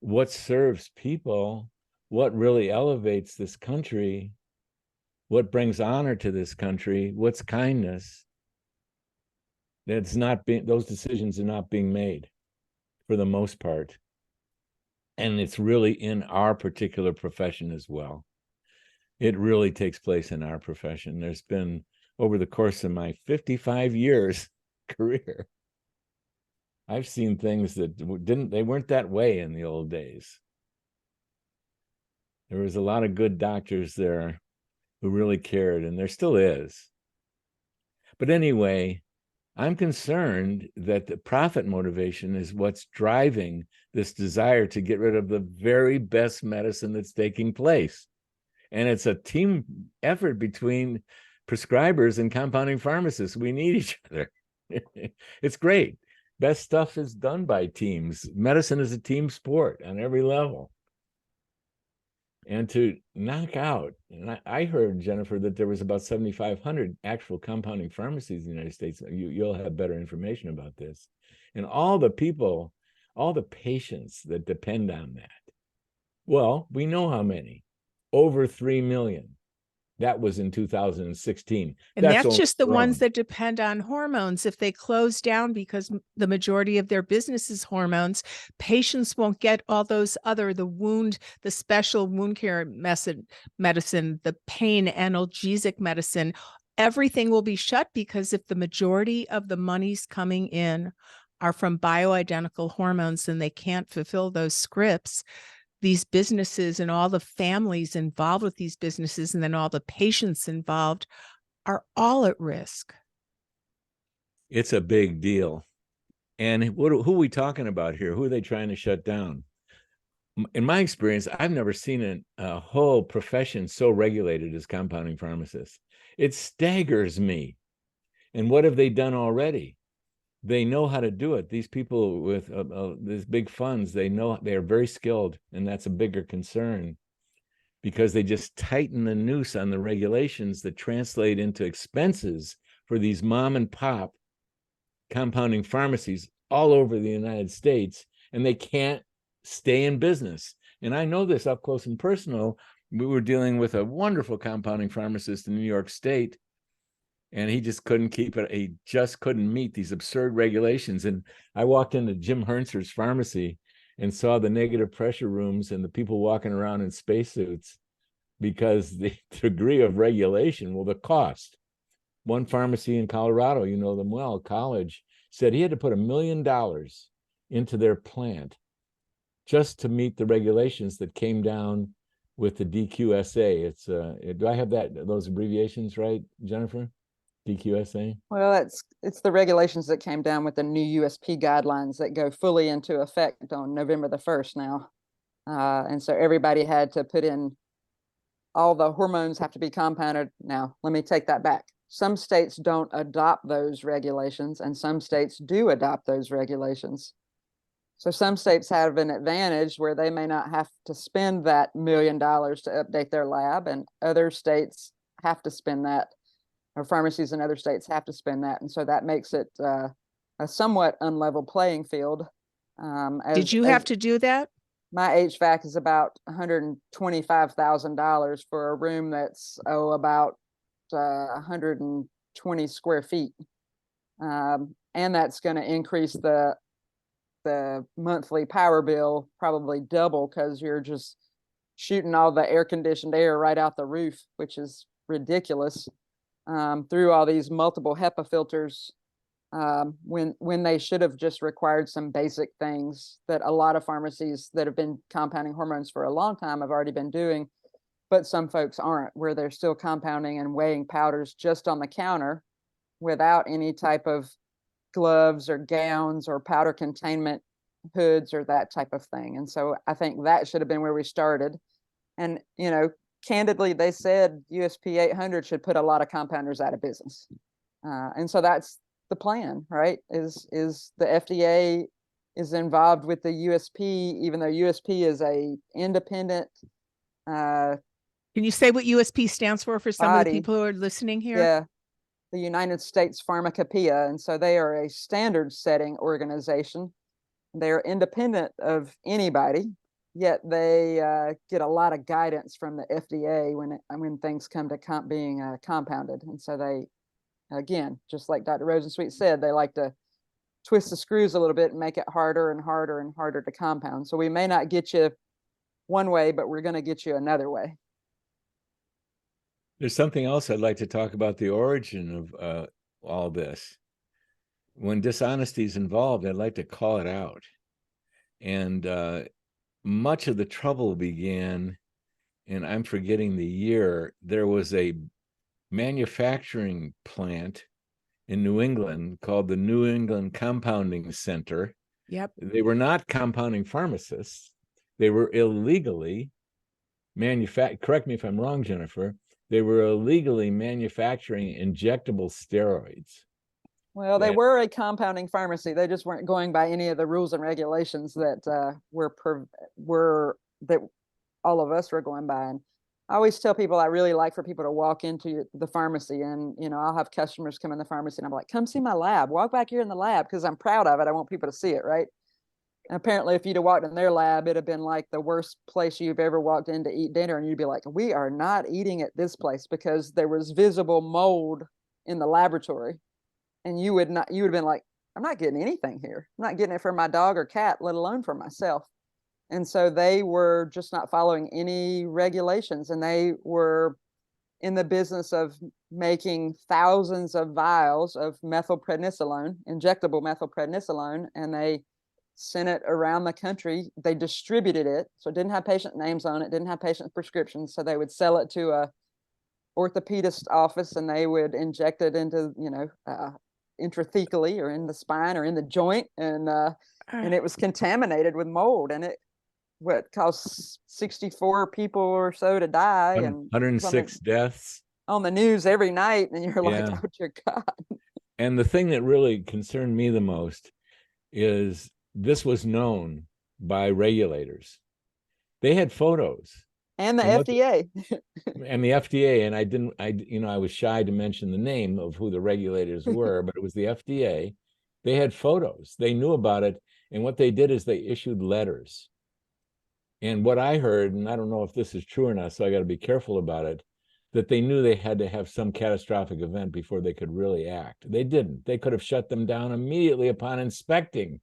S4: what serves people, what really elevates this country, what brings honor to this country, what's kindness. That's not being, those decisions are not being made for the most part. And it's really in our particular profession as well. It really takes place in our profession. There's been, over the course of my 55 years career, I've seen things that they weren't that way in the old days. There was a lot of good doctors there who really cared, and there still is. But anyway, I'm concerned that the profit motivation is what's driving this desire to get rid of the very best medicine that's taking place. And it's a team effort between prescribers and compounding pharmacists. We need each other. It's great. Best stuff is done by teams. Medicine is a team sport on every level. And to knock out, and I heard, Jennifer, that there was about 7,500 actual compounding pharmacies in the United States. You'll have better information about this. And all the people, all the patients that depend on that. Well, we know how many. Over 3 million. That was in 2016.
S1: And that's just the ones that depend on hormones. If they close down because the majority of their business is hormones, patients won't get all those other, the special wound care medicine, the pain analgesic medicine. Everything will be shut, because if the majority of the monies coming in are from bioidentical hormones and they can't fulfill those scripts, these businesses and all the families involved with these businesses, and then all the patients involved, are all at risk.
S4: It's a big deal. And who are we talking about here? Who are they trying to shut down? In my experience, I've never seen a whole profession so regulated as compounding pharmacists. It staggers me. And what have they done already? They know how to do it. These people with these big funds, they know, they are very skilled, and that's a bigger concern, because they just tighten the noose on the regulations that translate into expenses for these mom and pop compounding pharmacies all over the United States, and they can't stay in business. And I know this up close and personal. We were dealing with a wonderful compounding pharmacist in New York State, and he just couldn't keep it. He just couldn't meet these absurd regulations. And I walked into Jim Hernser's pharmacy, and saw the negative pressure rooms and the people walking around in spacesuits because the degree of regulation, well, the cost. One pharmacy in Colorado, you know them well, College, said he had to put $1 million into their plant just to meet the regulations that came down with the DQSA. It's do I have those abbreviations right, Jennifer? DQSA?
S3: Well, it's the regulations that came down with the new USP guidelines that go fully into effect on November the 1st now. And so everybody had to put in, all the hormones have to be compounded. Now, let me take that back. Some states don't adopt those regulations, and some states do adopt those regulations. So some states have an advantage where they may not have to spend that $1 million to update their lab, and other states have to spend that, or pharmacies in other states have to spend that. And so that makes it a somewhat unlevel playing field.
S1: Did you have to do that?
S3: My HVAC is about $125,000 for a room that's about 120 square feet. And that's going to increase the monthly power bill probably double, because you're just shooting all the air conditioned air right out the roof, which is ridiculous, through all these multiple HEPA filters, when they should have just required some basic things that a lot of pharmacies that have been compounding hormones for a long time have already been doing. But some folks aren't, where they're still compounding and weighing powders just on the counter without any type of gloves or gowns or powder containment hoods or that type of thing. And so I think that should have been where we started. And, you know, candidly, they said USP 800 should put a lot of compounders out of business. And so that's the plan, right? Is the FDA is involved with the USP, even though USP is a independent
S1: Can you say what USP stands for some of the
S3: body.
S1: people who are listening here?
S3: Yeah, the United States Pharmacopoeia. And so they are a standard setting organization. They're independent of anybody, yet they get a lot of guidance from the FDA when things come to being compounded. And so they, again, just like Dr. Rosensweet said, they like to twist the screws a little bit and make it harder and harder and harder to compound. So we may not get you one way, but we're going to get you another way.
S4: There's something else I'd like to talk about, the origin of all this. When dishonesty is involved, I'd like to call it out. And much of the trouble began, and I'm forgetting the year, there was a manufacturing plant in New England called the New England Compounding Center.
S1: Yep.
S4: They were not compounding pharmacists. They were illegally correct me if I'm wrong, Jennifer, they were illegally manufacturing injectable steroids.
S3: Well, they were a compounding pharmacy. They just weren't going by any of the rules and regulations that that all of us were going by. And I always tell people I really like for people to walk into the pharmacy, and I'll have customers come in the pharmacy and I'm like, come see my lab, walk back here in the lab, because I'm proud of it. I want people to see it, right? And apparently if you'd have walked in their lab, it'd have been like the worst place you've ever walked in to eat dinner, and you'd be like, we are not eating at this place, because there was visible mold in the laboratory. And you would have been like, I'm not getting anything here. I'm not getting it for my dog or cat, let alone for myself. And so they were just not following any regulations, and they were in the business of making thousands of vials of methylprednisolone, injectable methylprednisolone, and they sent it around the country. They distributed it, so it didn't have patient names on it, didn't have patient prescriptions. So they would sell it to a orthopedist office, and they would inject it into, intrathecally or in the spine or in the joint, and it was contaminated with mold, and it caused 64 people or so to die, and
S4: 106 deaths
S3: on the news every night, and you're like, oh dear God.
S4: And the thing that really concerned me the most is this was known by regulators. They had photos.
S3: And the FDA.
S4: And the FDA, and I was shy to mention the name of who the regulators were, but it was the FDA. They had photos. They knew about it. And what they did is they issued letters. And what I heard, and I don't know if this is true or not, so I got to be careful about it, that they knew they had to have some catastrophic event before they could really act. They didn't. They could have shut them down immediately upon inspecting.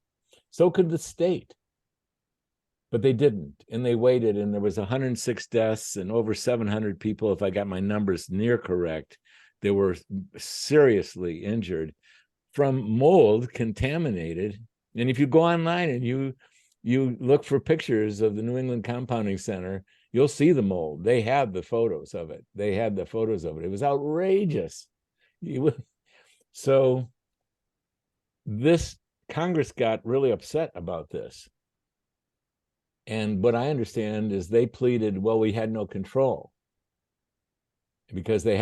S4: So could the state. but they didn't, and they waited, and there was 106 deaths and over 700 people, if I got my numbers near correct, that were seriously injured from mold contaminated. And if you go online and you look for pictures of the New England Compounding Center, you'll see the mold. They had the photos of it. It was outrageous. So this Congress got really upset about this. And what I understand is they pleaded, well, we had no control, because they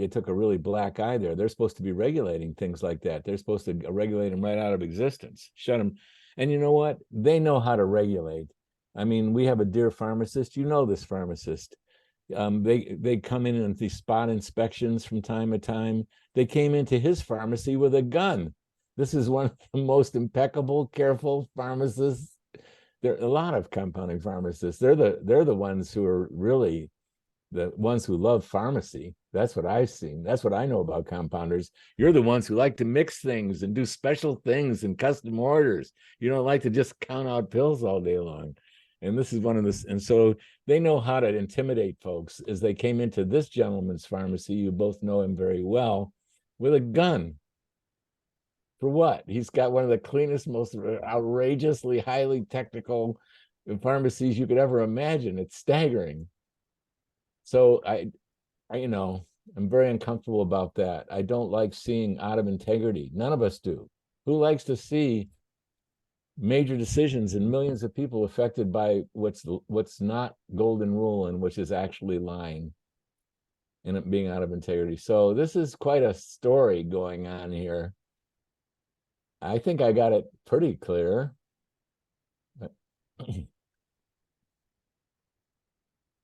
S4: took a really black eye there. They're supposed to be regulating things like that. They're supposed to regulate them right out of existence, shut them. And you know what? They know how to regulate. I mean, we have a dear pharmacist. You know this pharmacist. They come in and these spot inspections from time to time. They came into his pharmacy with a gun. This is one of the most impeccable, careful pharmacists. There are a lot of compounding pharmacists. They're the ones who are really the ones who love pharmacy. That's what I've seen. That's what I know about compounders. You're the ones who like to mix things and do special things and custom orders. You don't like to just count out pills all day long. And this is one of this. And so they know how to intimidate folks. As they came into this gentleman's pharmacy, you both know him very well, with a gun. For what? He's got one of the cleanest, most outrageously highly technical pharmacies you could ever imagine. It's staggering. So I I'm very uncomfortable about that. I don't like seeing out of integrity. None of us do. Who likes to see major decisions and millions of people affected by what's not golden rule and which is actually lying and it being out of integrity? So this is quite a story going on here. I think I got it pretty clear.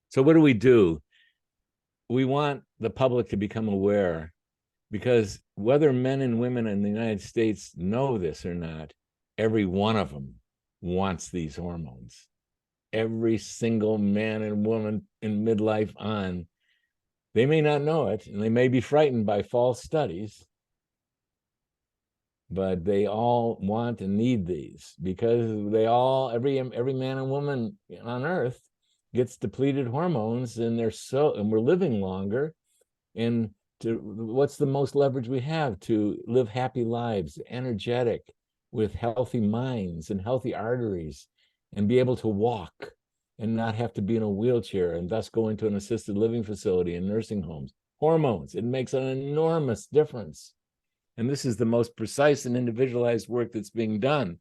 S4: So what do? We want the public to become aware, because whether men and women in the United States know this or not, every one of them wants these hormones. Every single man and woman in midlife on, they may not know it, and they may be frightened by false studies, but they all want and need these, because every man and woman on earth gets depleted hormones, and we're living longer. And what's the most leverage we have to live happy lives, energetic, with healthy minds and healthy arteries, and be able to walk and not have to be in a wheelchair and thus go into an assisted living facility and nursing homes? Hormones, it makes an enormous difference. And this is the most precise and individualized work that's being done.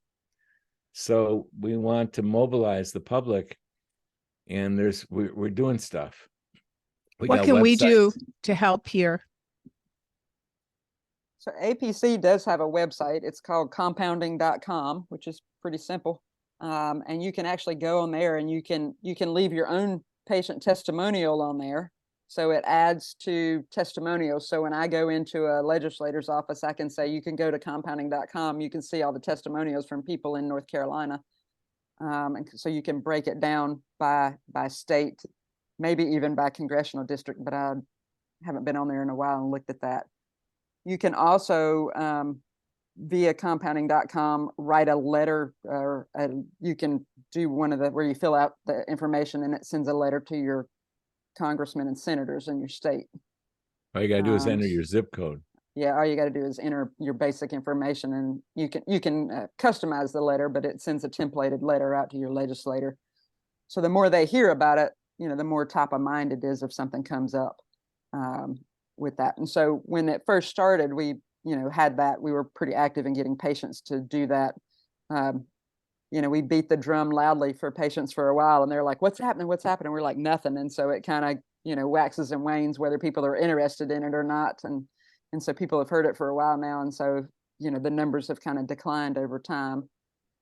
S4: So we want to mobilize the public, and we're doing stuff.
S1: What can we do to help here?
S3: So APC does have a website. It's called compounding.com, which is pretty simple. And you can actually go on there and you can leave your own patient testimonial on there. So it adds to testimonials. So when I go into a legislator's office, I can say, you can go to compounding.com. You can see all the testimonials from people in North Carolina. And so you can break it down by state, maybe even by congressional district, but I haven't been on there in a while and looked at that. You can also, via compounding.com, write a letter, or you can do where you fill out the information and it sends a letter to your congressmen and senators in your state.
S4: All you got to do is enter your zip code.
S3: Yeah, all you got to do is enter your basic information, and you can customize the letter, but it sends a templated letter out to your legislator. So the more they hear about it, the more top of mind it is if something comes up with that. And so when it first started, we had that. We were pretty active in getting patients to do that. We beat the drum loudly for patients for a while, and they're like, "What's happening? What's happening?" We're like, "Nothing." And so it kind of waxes and wanes whether people are interested in it or not. And so people have heard it for a while now. And so, the numbers have kind of declined over time.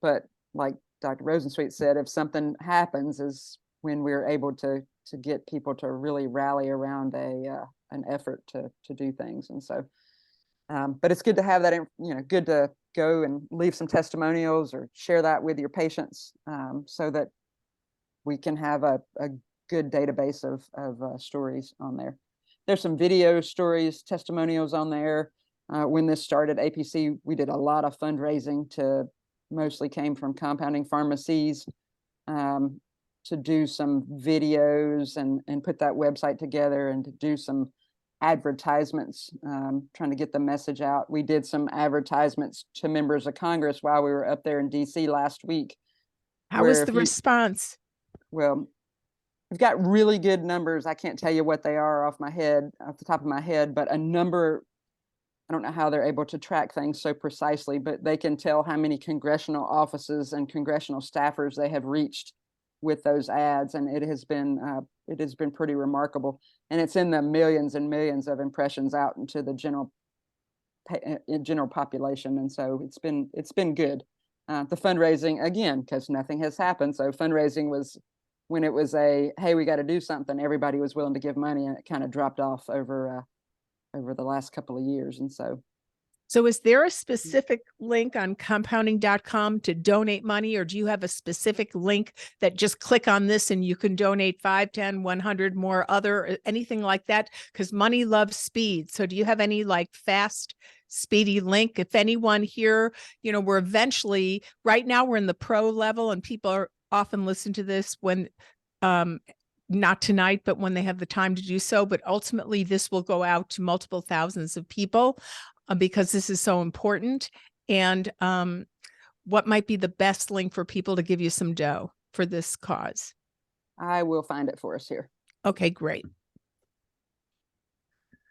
S3: But like Dr. Rosensweet said, if something happens is when we're able to get people to really rally around an effort to do things. And so, but it's good to have that, good to go and leave some testimonials or share that with your patients, so that we can have a good database of stories on there. There's some video stories, testimonials on there. When this started, APC, we did a lot of fundraising mostly came from compounding pharmacies. to do some videos and put that website together and to do some advertisements, trying to get the message out. We did some advertisements to members of Congress while we were up there in DC last week.
S1: How was the response?
S3: Well, we've got really good numbers. I can't tell you what they are off the top of my head, but a number, I don't know how they're able to track things so precisely, but they can tell how many congressional offices and congressional staffers they have reached with those ads. And it has been pretty remarkable. And it's in the millions and millions of impressions out into the general population. And so it's been good. The fundraising, again, because nothing has happened. So fundraising was, when it was hey, we got to do something, everybody was willing to give money, and it kind of dropped off over the last couple of years. And so
S1: is there a specific link on compounding.com to donate money, or do you have a specific link that just click on this and you can donate 5, 10, 100 more, anything like that? Because money loves speed. So do you have any like fast, speedy link? If anyone here, we're eventually, right now we're in the pro level, and people are often listen to this when, not tonight, but when they have the time to do so. But ultimately, this will go out to multiple thousands of people because this is so important. And what might be the best link for people to give you some dough for this cause?
S3: I will find it for us here.
S1: Okay, great.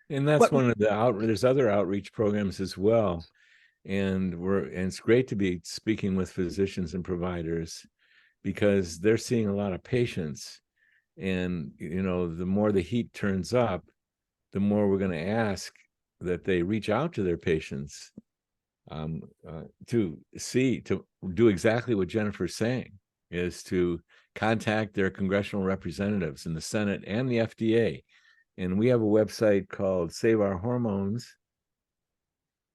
S4: And that's one of the there's other outreach programs as well. And it's great to be speaking with physicians and providers, because they're seeing a lot of patients. And, the more the heat turns up, the more we're going to ask that they reach out to their patients to do exactly what Jennifer's saying, is to contact their congressional representatives in the Senate and the FDA. And we have a website called Save Our Hormones.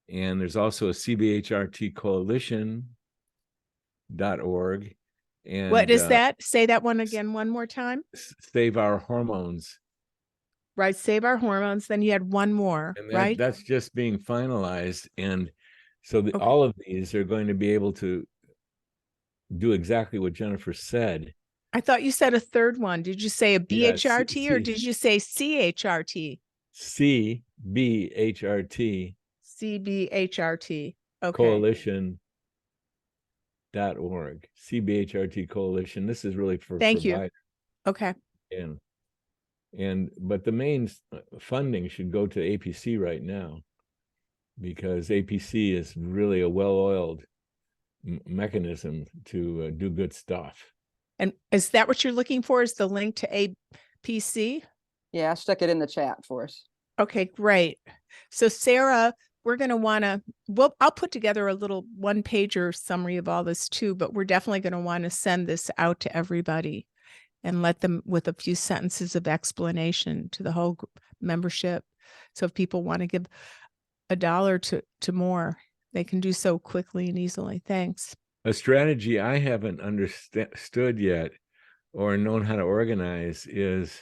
S4: And there's also a CBHRT coalition.org. And
S1: what is that? Say that one again one more time.
S4: Save Our Hormones.
S1: Right, Save Our Hormones. Then you had one more,
S4: and
S1: right?
S4: That's just being finalized. And so all of these are going to be able to do exactly what Jennifer said.
S1: I thought you said a third one. Did you say a BHRT or did you say CHRT?
S4: CBHRT.
S1: CBHRT. Okay.
S4: Coalition.org. CBHRT Coalition. This is really for
S1: Thank you.
S4: providers.
S1: Okay.
S4: But the main funding should go to APC right now, because APC is really a well-oiled mechanism to do good stuff.
S1: And is that what you're looking for, is the link to APC?
S3: Yeah, I stuck it in the chat for us.
S1: Okay, great. So Sarah, we're going to want to, I'll put together a little one-pager summary of all this too, but we're definitely going to want to send this out to everybody and let them with a few sentences of explanation to the whole membership. So if people want to give $1 to more, they can do so quickly and easily. Thanks.
S4: A strategy I haven't understood yet or known how to organize is,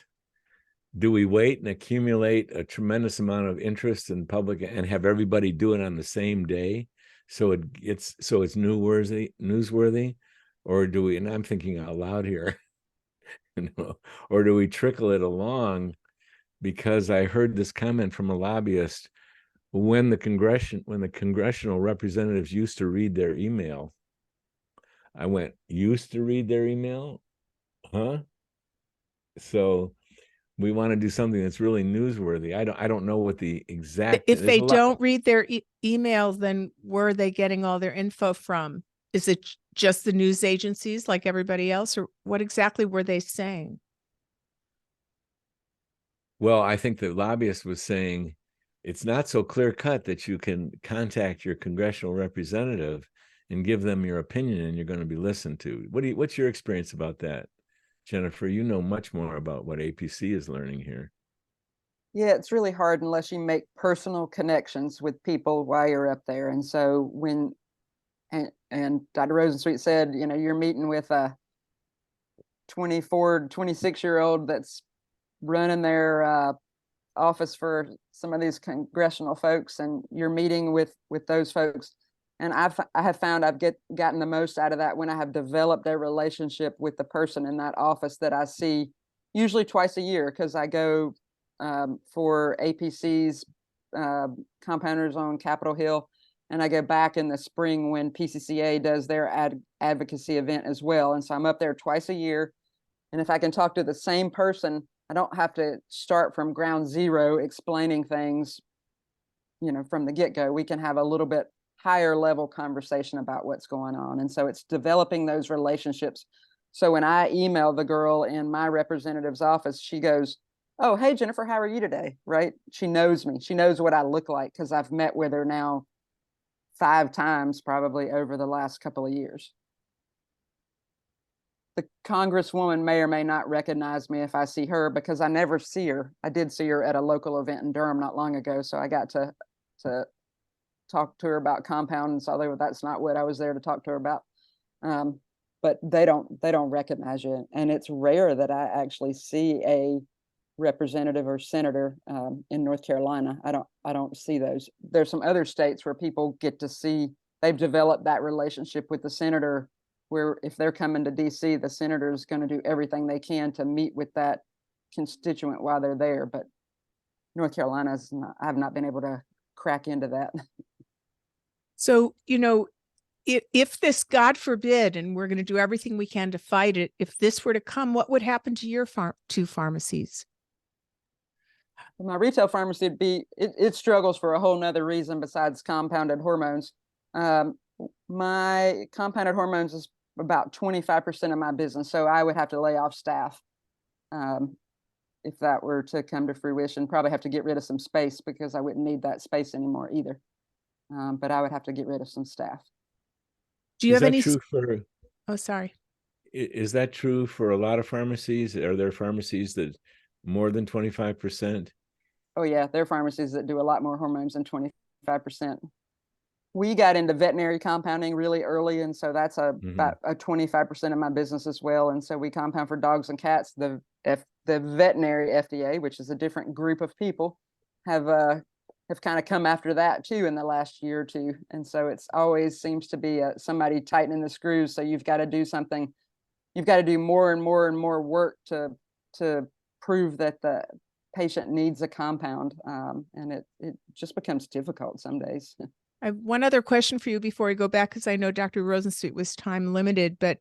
S4: do we wait and accumulate a tremendous amount of interest in public and have everybody do it on the same day, so it's newsworthy, or do we, and I'm thinking out loud here, or do we trickle it along? Because I heard this comment from a lobbyist, when the congressional representatives used to read their email. I went, used to read their email? Huh? So we want to do something that's really newsworthy. I don't know what the exact.
S1: If they don't read their emails, then where are they getting all their info from? Is it just the news agencies like everybody else, or what exactly were they saying?
S4: Well, I think the lobbyist was saying it's not so clear cut that you can contact your congressional representative and give them your opinion and you're going to be listened to. What's your experience about that, Jennifer? You know much more about what APC is learning here.
S3: Yeah, it's really hard unless you make personal connections with people while you're up there. And so and Dr. Rosensweet said, you're meeting with a 24, 26-year-old that's running their office for some of these congressional folks, and you're meeting with those folks. And I have found I've gotten the most out of that when I have developed a relationship with the person in that office that I see usually twice a year, because I go for APC's compounders on Capitol Hill, and I go back in the spring when PCCA does their advocacy event as well. And so I'm up there twice a year. And if I can talk to the same person, I don't have to start from ground zero explaining things, from the get-go. We can have a little bit higher level conversation about what's going on. And so it's developing those relationships. So when I email the girl in my representative's office, she goes, "Oh, hey, Jennifer, how are you today?" Right? She knows me. She knows what I look like, because I've met with her now 5 times probably over the last couple of years. The congresswoman may or may not recognize me if I see her, because I never see her. I did see her at a local event in Durham not long ago, so I got to talk to her about compound, and saw that's not what I was there to talk to her about. But they don't recognize you, and it's rare that I actually see a representative or senator in North Carolina. I don't see those. There's some other states where people get to see, they've developed that relationship with the senator, where if they're coming to DC, the senator is going to do everything they can to meet with that constituent while they're there. But North Carolina I have not been able to crack into that.
S1: So, if this, God forbid, and we're going to do everything we can to fight it, if this were to come, what would happen to your two pharmacies?
S3: My retail pharmacy it struggles for a whole nother reason besides compounded hormones. My compounded hormones is about 25% of my business, so I would have to lay off staff if that were to come to fruition. Probably have to get rid of some space, because I wouldn't need that space anymore either. But I would have to get rid of some staff.
S1: Do you have any?
S4: True for?
S1: Oh, sorry.
S4: Is that true for a lot of pharmacies? Are there pharmacies that more than 25%?
S3: Oh yeah, there are pharmacies that do a lot more hormones than 25%. We got into veterinary compounding really early, and so that's about a 25% of my business as well. And so we compound for dogs and cats. The veterinary FDA, which is a different group of people, have kind of come after that too in the last year or two. And so it's always seems to be somebody tightening the screws. So you've got to do something. You've got to do more and more and more work to prove that the patient needs a compound, and it just becomes difficult some days.
S1: I have one other question for you before I go back, because I know Dr. Rosensweet was time limited, but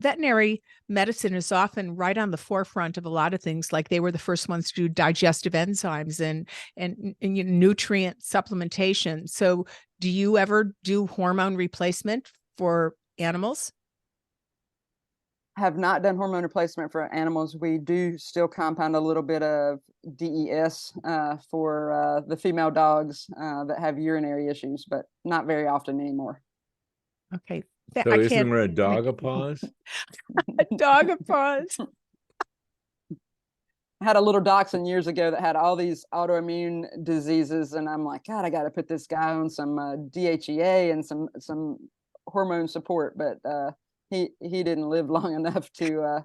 S1: veterinary medicine is often right on the forefront of a lot of things. Like they were the first ones to do digestive enzymes and nutrient supplementation. So do you ever do hormone replacement for animals?
S3: Have not done hormone replacement for animals. We do still compound a little bit of DES for the female dogs that have urinary issues, but not very often anymore.
S1: Okay.
S4: So isn't there a dog-a-paws?
S1: A dog-a-paws.
S3: I had a little dachshund years ago that had all these autoimmune diseases, and I'm like, God, I got to put this guy on some DHEA and some hormone support, but he didn't live long enough to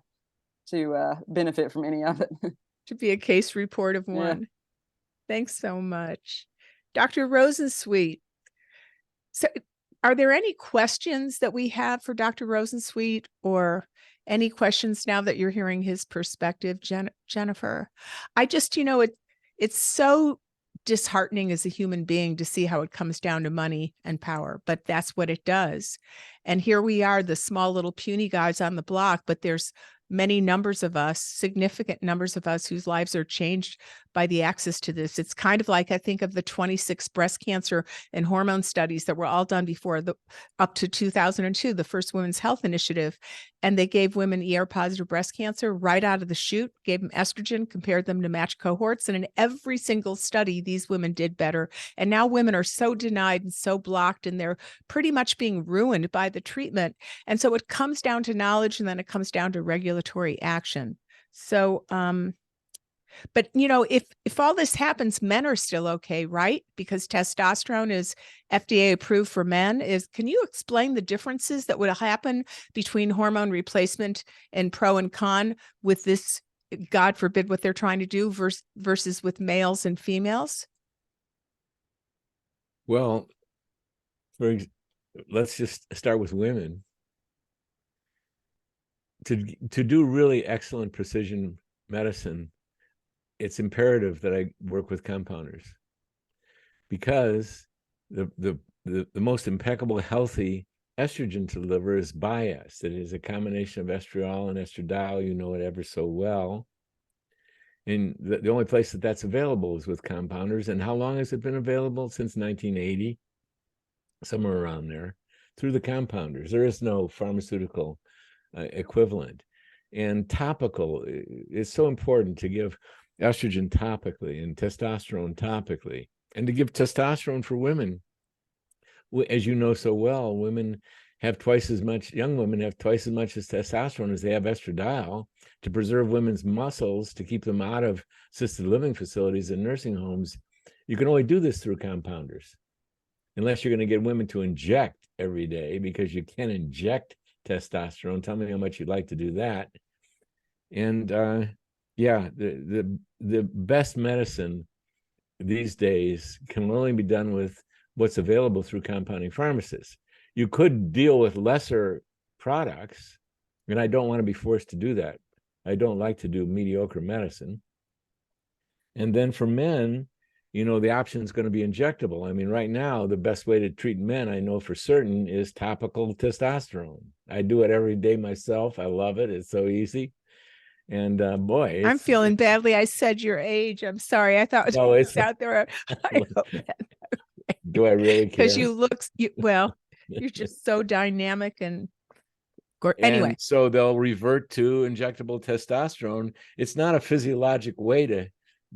S3: benefit from any of it.
S1: To be a case report of one. Yeah. Thanks so much. Dr. Rosensweet. So are there any questions that we have for Dr. Rosensweet, or any questions now that you're hearing his perspective, Jennifer? I just, it's so disheartening as a human being to see how it comes down to money and power, but that's what it does. And here we are, the small little puny guys on the block, but there's many numbers of us, significant numbers of us, whose lives are changed by the access to this. It's kind of like, I think of the 26 breast cancer and hormone studies that were all done before up to 2002, the first Women's Health Initiative. And they gave women ER-positive breast cancer right out of the chute, gave them estrogen, compared them to matched cohorts. And in every single study, these women did better. And now women are so denied and so blocked, and they're pretty much being ruined by the treatment. And so it comes down to knowledge, and then it comes down to regulatory action. So, but if all this happens, men are still okay, right? Because testosterone is FDA approved for men. Can you explain the differences that would happen between hormone replacement and pro and con with this, God forbid, what they're trying to do versus with males and females?
S4: Well, let's just start with women. To do really excellent precision medicine, it's imperative that I work with compounders, because the most impeccable, healthy estrogen to deliver is biased. It is a combination of estradiol and estradiol. You know it ever so well. And the only place that that's available is with compounders. And how long has it been available? Since 1980, somewhere around there, through the compounders. There is no pharmaceutical equivalent. And topical is so important, to give estrogen topically and testosterone topically, and to give testosterone for women. As you know so well, women have twice as much, young women have twice as much as testosterone as they have estradiol, to preserve women's muscles, to keep them out of assisted living facilities and nursing homes. You can only do this through compounders, unless you're going to get women to inject every day, because you can inject testosterone. Tell me how much you'd like to do that. And yeah, the best medicine these days can only be done with what's available through compounding pharmacists. You could deal with lesser products, and I don't want to be forced to do that. I don't like to do mediocre medicine. And then for men, you know, the option is going to be injectable. I mean, right now, the best way to treat men, I know for certain, is topical testosterone. I do it every day myself. I love it. It's so easy. And boy,
S1: I'm feeling badly. I said your age. I'm sorry. I thought
S4: No,
S1: it was
S4: it's
S1: out there. I hope
S4: do I really care?
S1: because you look, well, you're just so dynamic and anyway.
S4: And so they'll revert to injectable testosterone. It's not a physiologic way to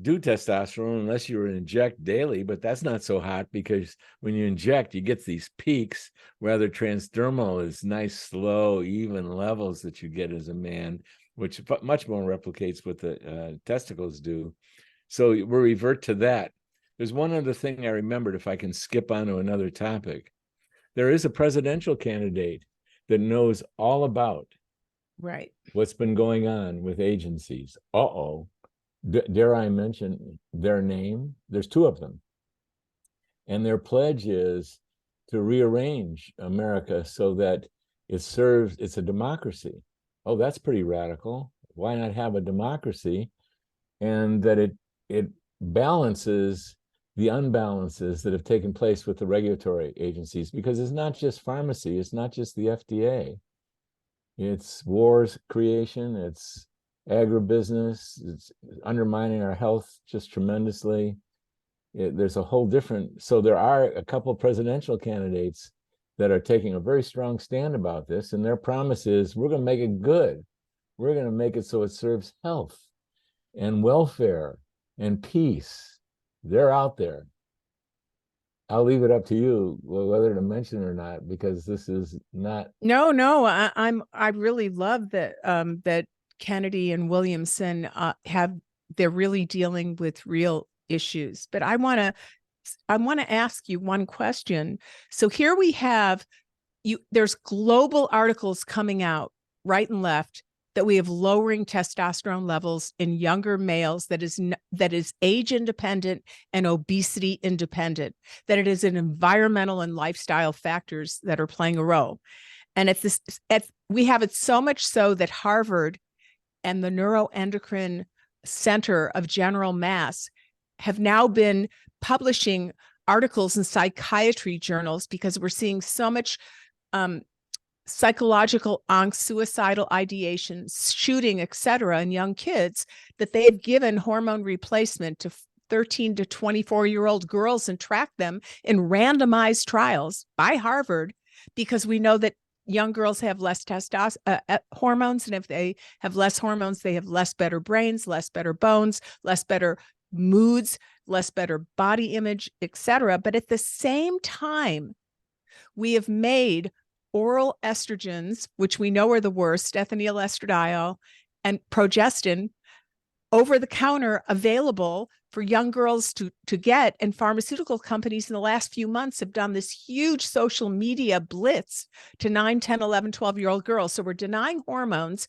S4: do testosterone unless you inject daily, but that's not so hot, because when you inject, you get these peaks, rather transdermal is nice, slow, even levels that you get as a man, which much more replicates what the testicles do. So we'll revert to that. There's one other thing I remembered, if I can skip on to another topic. There is a presidential candidate that knows all about what's been going on with agencies. Dare I mention their name? There's two of them. And their pledge is to rearrange America so that it's a democracy. Oh, that's pretty radical. Why not have a democracy? And that it balances the unbalances that have taken place with the regulatory agencies, because it's not just pharmacy, it's not just the FDA. It's wars creation, it's agribusiness, it's undermining our health just tremendously. There's a whole different, so there are a couple presidential candidates that are taking a very strong stand about this, and their promise is, we're going to make it good. We're going to make it so it serves health and welfare and peace. They're out there. I'll leave it up to you whether to mention it or not, because this is not.
S1: No, I really love that that Kennedy and Williamson they're really dealing with real issues. But I want to ask you one question. So here we have there's global articles coming out right and left that we have lowering testosterone levels in younger males, that is age independent and obesity independent, that it is an environmental and lifestyle factors that are playing a role. And we have it so much so that Harvard and the Neuroendocrine Center of General Mass have now been publishing articles in psychiatry journals, because we're seeing so much psychological angst, suicidal ideation, shooting, etc., in young kids, that they have given hormone replacement to 13 to 24-year-old girls and tracked them in randomized trials by Harvard, because we know that young girls have less hormones, and if they have less hormones, they have less better brains, less better bones, less better moods, less better body image, etc. But at the same time, we have made oral estrogens, which we know are the worst, ethanyl estradiol and progestin, over the counter available for young girls to get. And pharmaceutical companies in the last few months have done this huge social media blitz to 9, 10, 11, 12-year-old girls. So we're denying hormones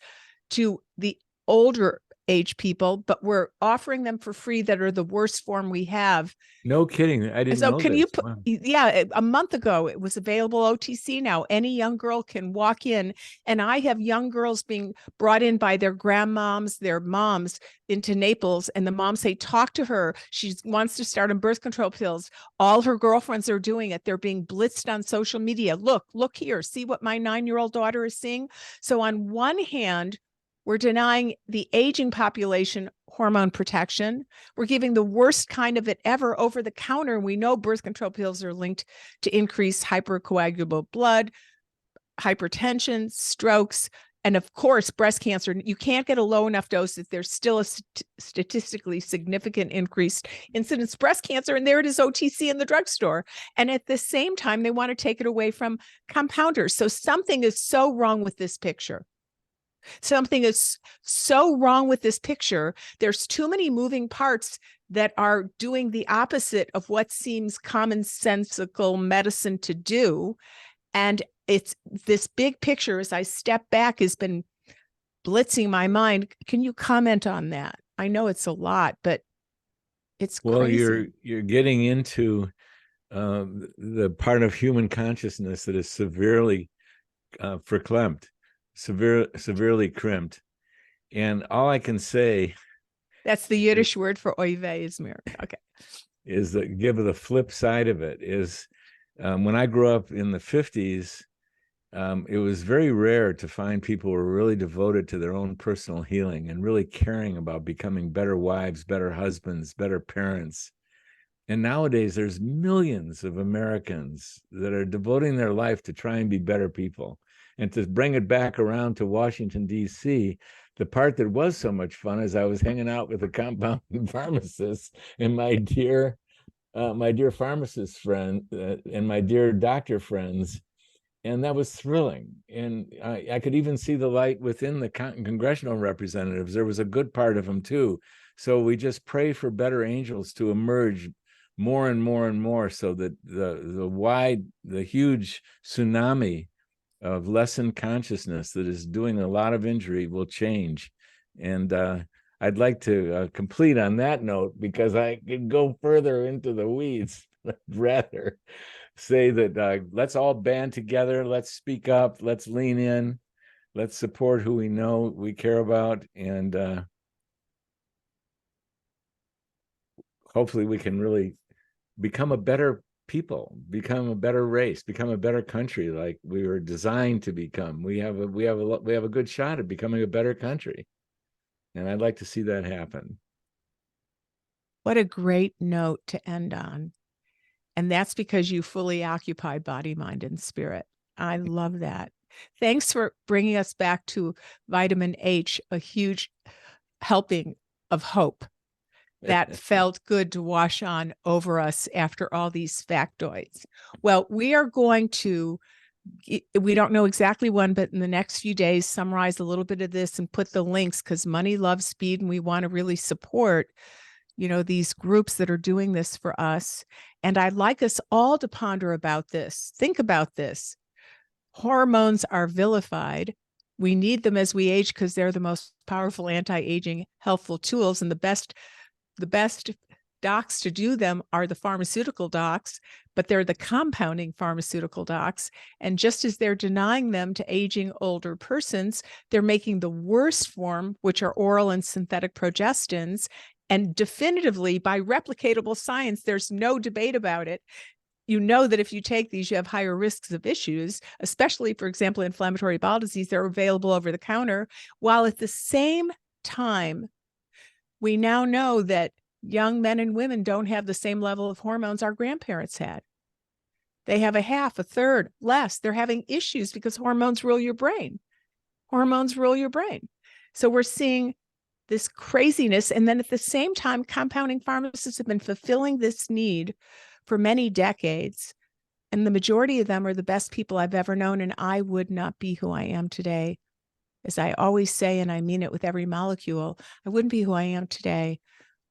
S1: to the older age people, but we're offering them for free that are the worst form we have.
S4: No kidding. I didn't
S1: So
S4: know
S1: can
S4: this.
S1: you put,
S4: Wow.
S1: yeah, a month ago, it was available OTC now. Any young girl can walk in, and I have young girls being brought in by their grandmoms, their moms into Naples, and the moms say, talk to her. She wants to start on birth control pills. All her girlfriends are doing it. They're being blitzed on social media. Look here, see what my 9-year-old daughter is seeing. So on one hand, we're denying the aging population hormone protection. We're giving the worst kind of it ever over the counter. We know birth control pills are linked to increased hypercoagulable blood, hypertension, strokes, and of course, breast cancer. You can't get a low enough dose that there's still a statistically significant increased incidence of breast cancer. And there it is, OTC in the drugstore. And at the same time, they want to take it away from compounders. So something is so wrong with this picture. Something is so wrong with this picture. There's too many moving parts that are doing the opposite of what seems commonsensical medicine to do. And it's this big picture, as I step back, has been blitzing my mind. Can you comment on that? I know it's a lot, but it's crazy.
S4: You're getting into the part of human consciousness that is severely verklempt, severely crimped. And all I can say,
S1: that's the Yiddish word for oy vey, is mir. Okay.
S4: Is that give the flip side of it is when I grew up in the 50s, it was very rare to find people who were really devoted to their own personal healing and really caring about becoming better wives, better husbands, better parents. And nowadays, there's millions of Americans that are devoting their life to try and be better people. And to bring it back around to Washington, D.C., the part that was so much fun is I was hanging out with a compounding pharmacist and my dear pharmacist friend and my dear doctor friends. And that was thrilling. And I could even see the light within the congressional representatives. There was a good part of them too. So we just pray for better angels to emerge more and more and more, so that the huge tsunami of lessened consciousness that is doing a lot of injury will change. And I'd like to complete on that note, because I could go further into the weeds. I'd rather say that let's all band together, let's speak up, let's lean in, let's support who we know we care about, and hopefully we can really become a better people, become a better race, become a better country, like we were designed to become. We have a good shot at becoming a better country, and I'd like to see that happen.
S1: What a great note to end on. And that's because you fully occupy body, mind, and spirit. I love that. Thanks for bringing us back to vitamin H, a huge helping of hope that felt good to wash on over us after all these factoids. Well, we are going to, we don't know exactly when, but in the next few days, summarize a little bit of this and put the links, because money loves speed, and we want to really support, these groups that are doing this for us. And I'd like us all to ponder about this. Think about this. Hormones are vilified. We need them as we age because they're the most powerful anti-aging healthful tools. And the best docs to do them are the pharmaceutical docs, but they're the compounding pharmaceutical docs. And just as they're denying them to aging older persons, they're making the worst form, which are oral and synthetic progestins. And definitively, by replicatable science, there's no debate about it. You know that if you take these, you have higher risks of issues, especially, for example, inflammatory bowel disease. They're available over the counter, while at the same time, we now know that young men and women don't have the same level of hormones our grandparents had. They have a half, a third less. They're having issues because hormones rule your brain. Hormones rule your brain. So we're seeing this craziness. And then at the same time, compounding pharmacists have been fulfilling this need for many decades. And the majority of them are the best people I've ever known. And I would not be who I am today. As I always say, and I mean it with every molecule, I wouldn't be who I am today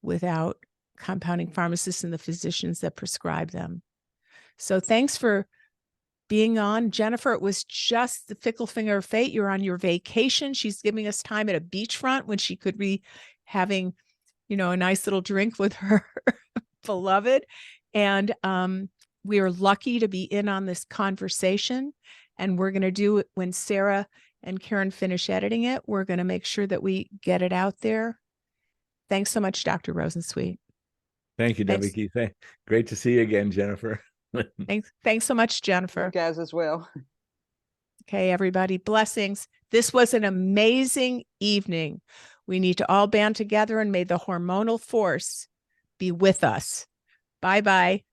S1: without compounding pharmacists and the physicians that prescribe them. So thanks for being on. Jennifer, it was just the fickle finger of fate. You're on your vacation. She's giving us time at a beachfront when she could be having, a nice little drink with her beloved. And we are lucky to be in on this conversation. And we're going to do it when Sarah and Karen finish editing it. We're going to make sure that we get it out there. Thanks so much, Dr. Rosensweet.
S4: Thank you,
S1: Thanks.
S4: Debbie Keith. Great to see you again, Jennifer.
S1: Thanks so much,
S3: You
S1: Jennifer.
S3: guys as well.
S1: Okay, everybody, blessings. This was an amazing evening. We need to all band together, and may the hormonal force be with us. Bye-bye.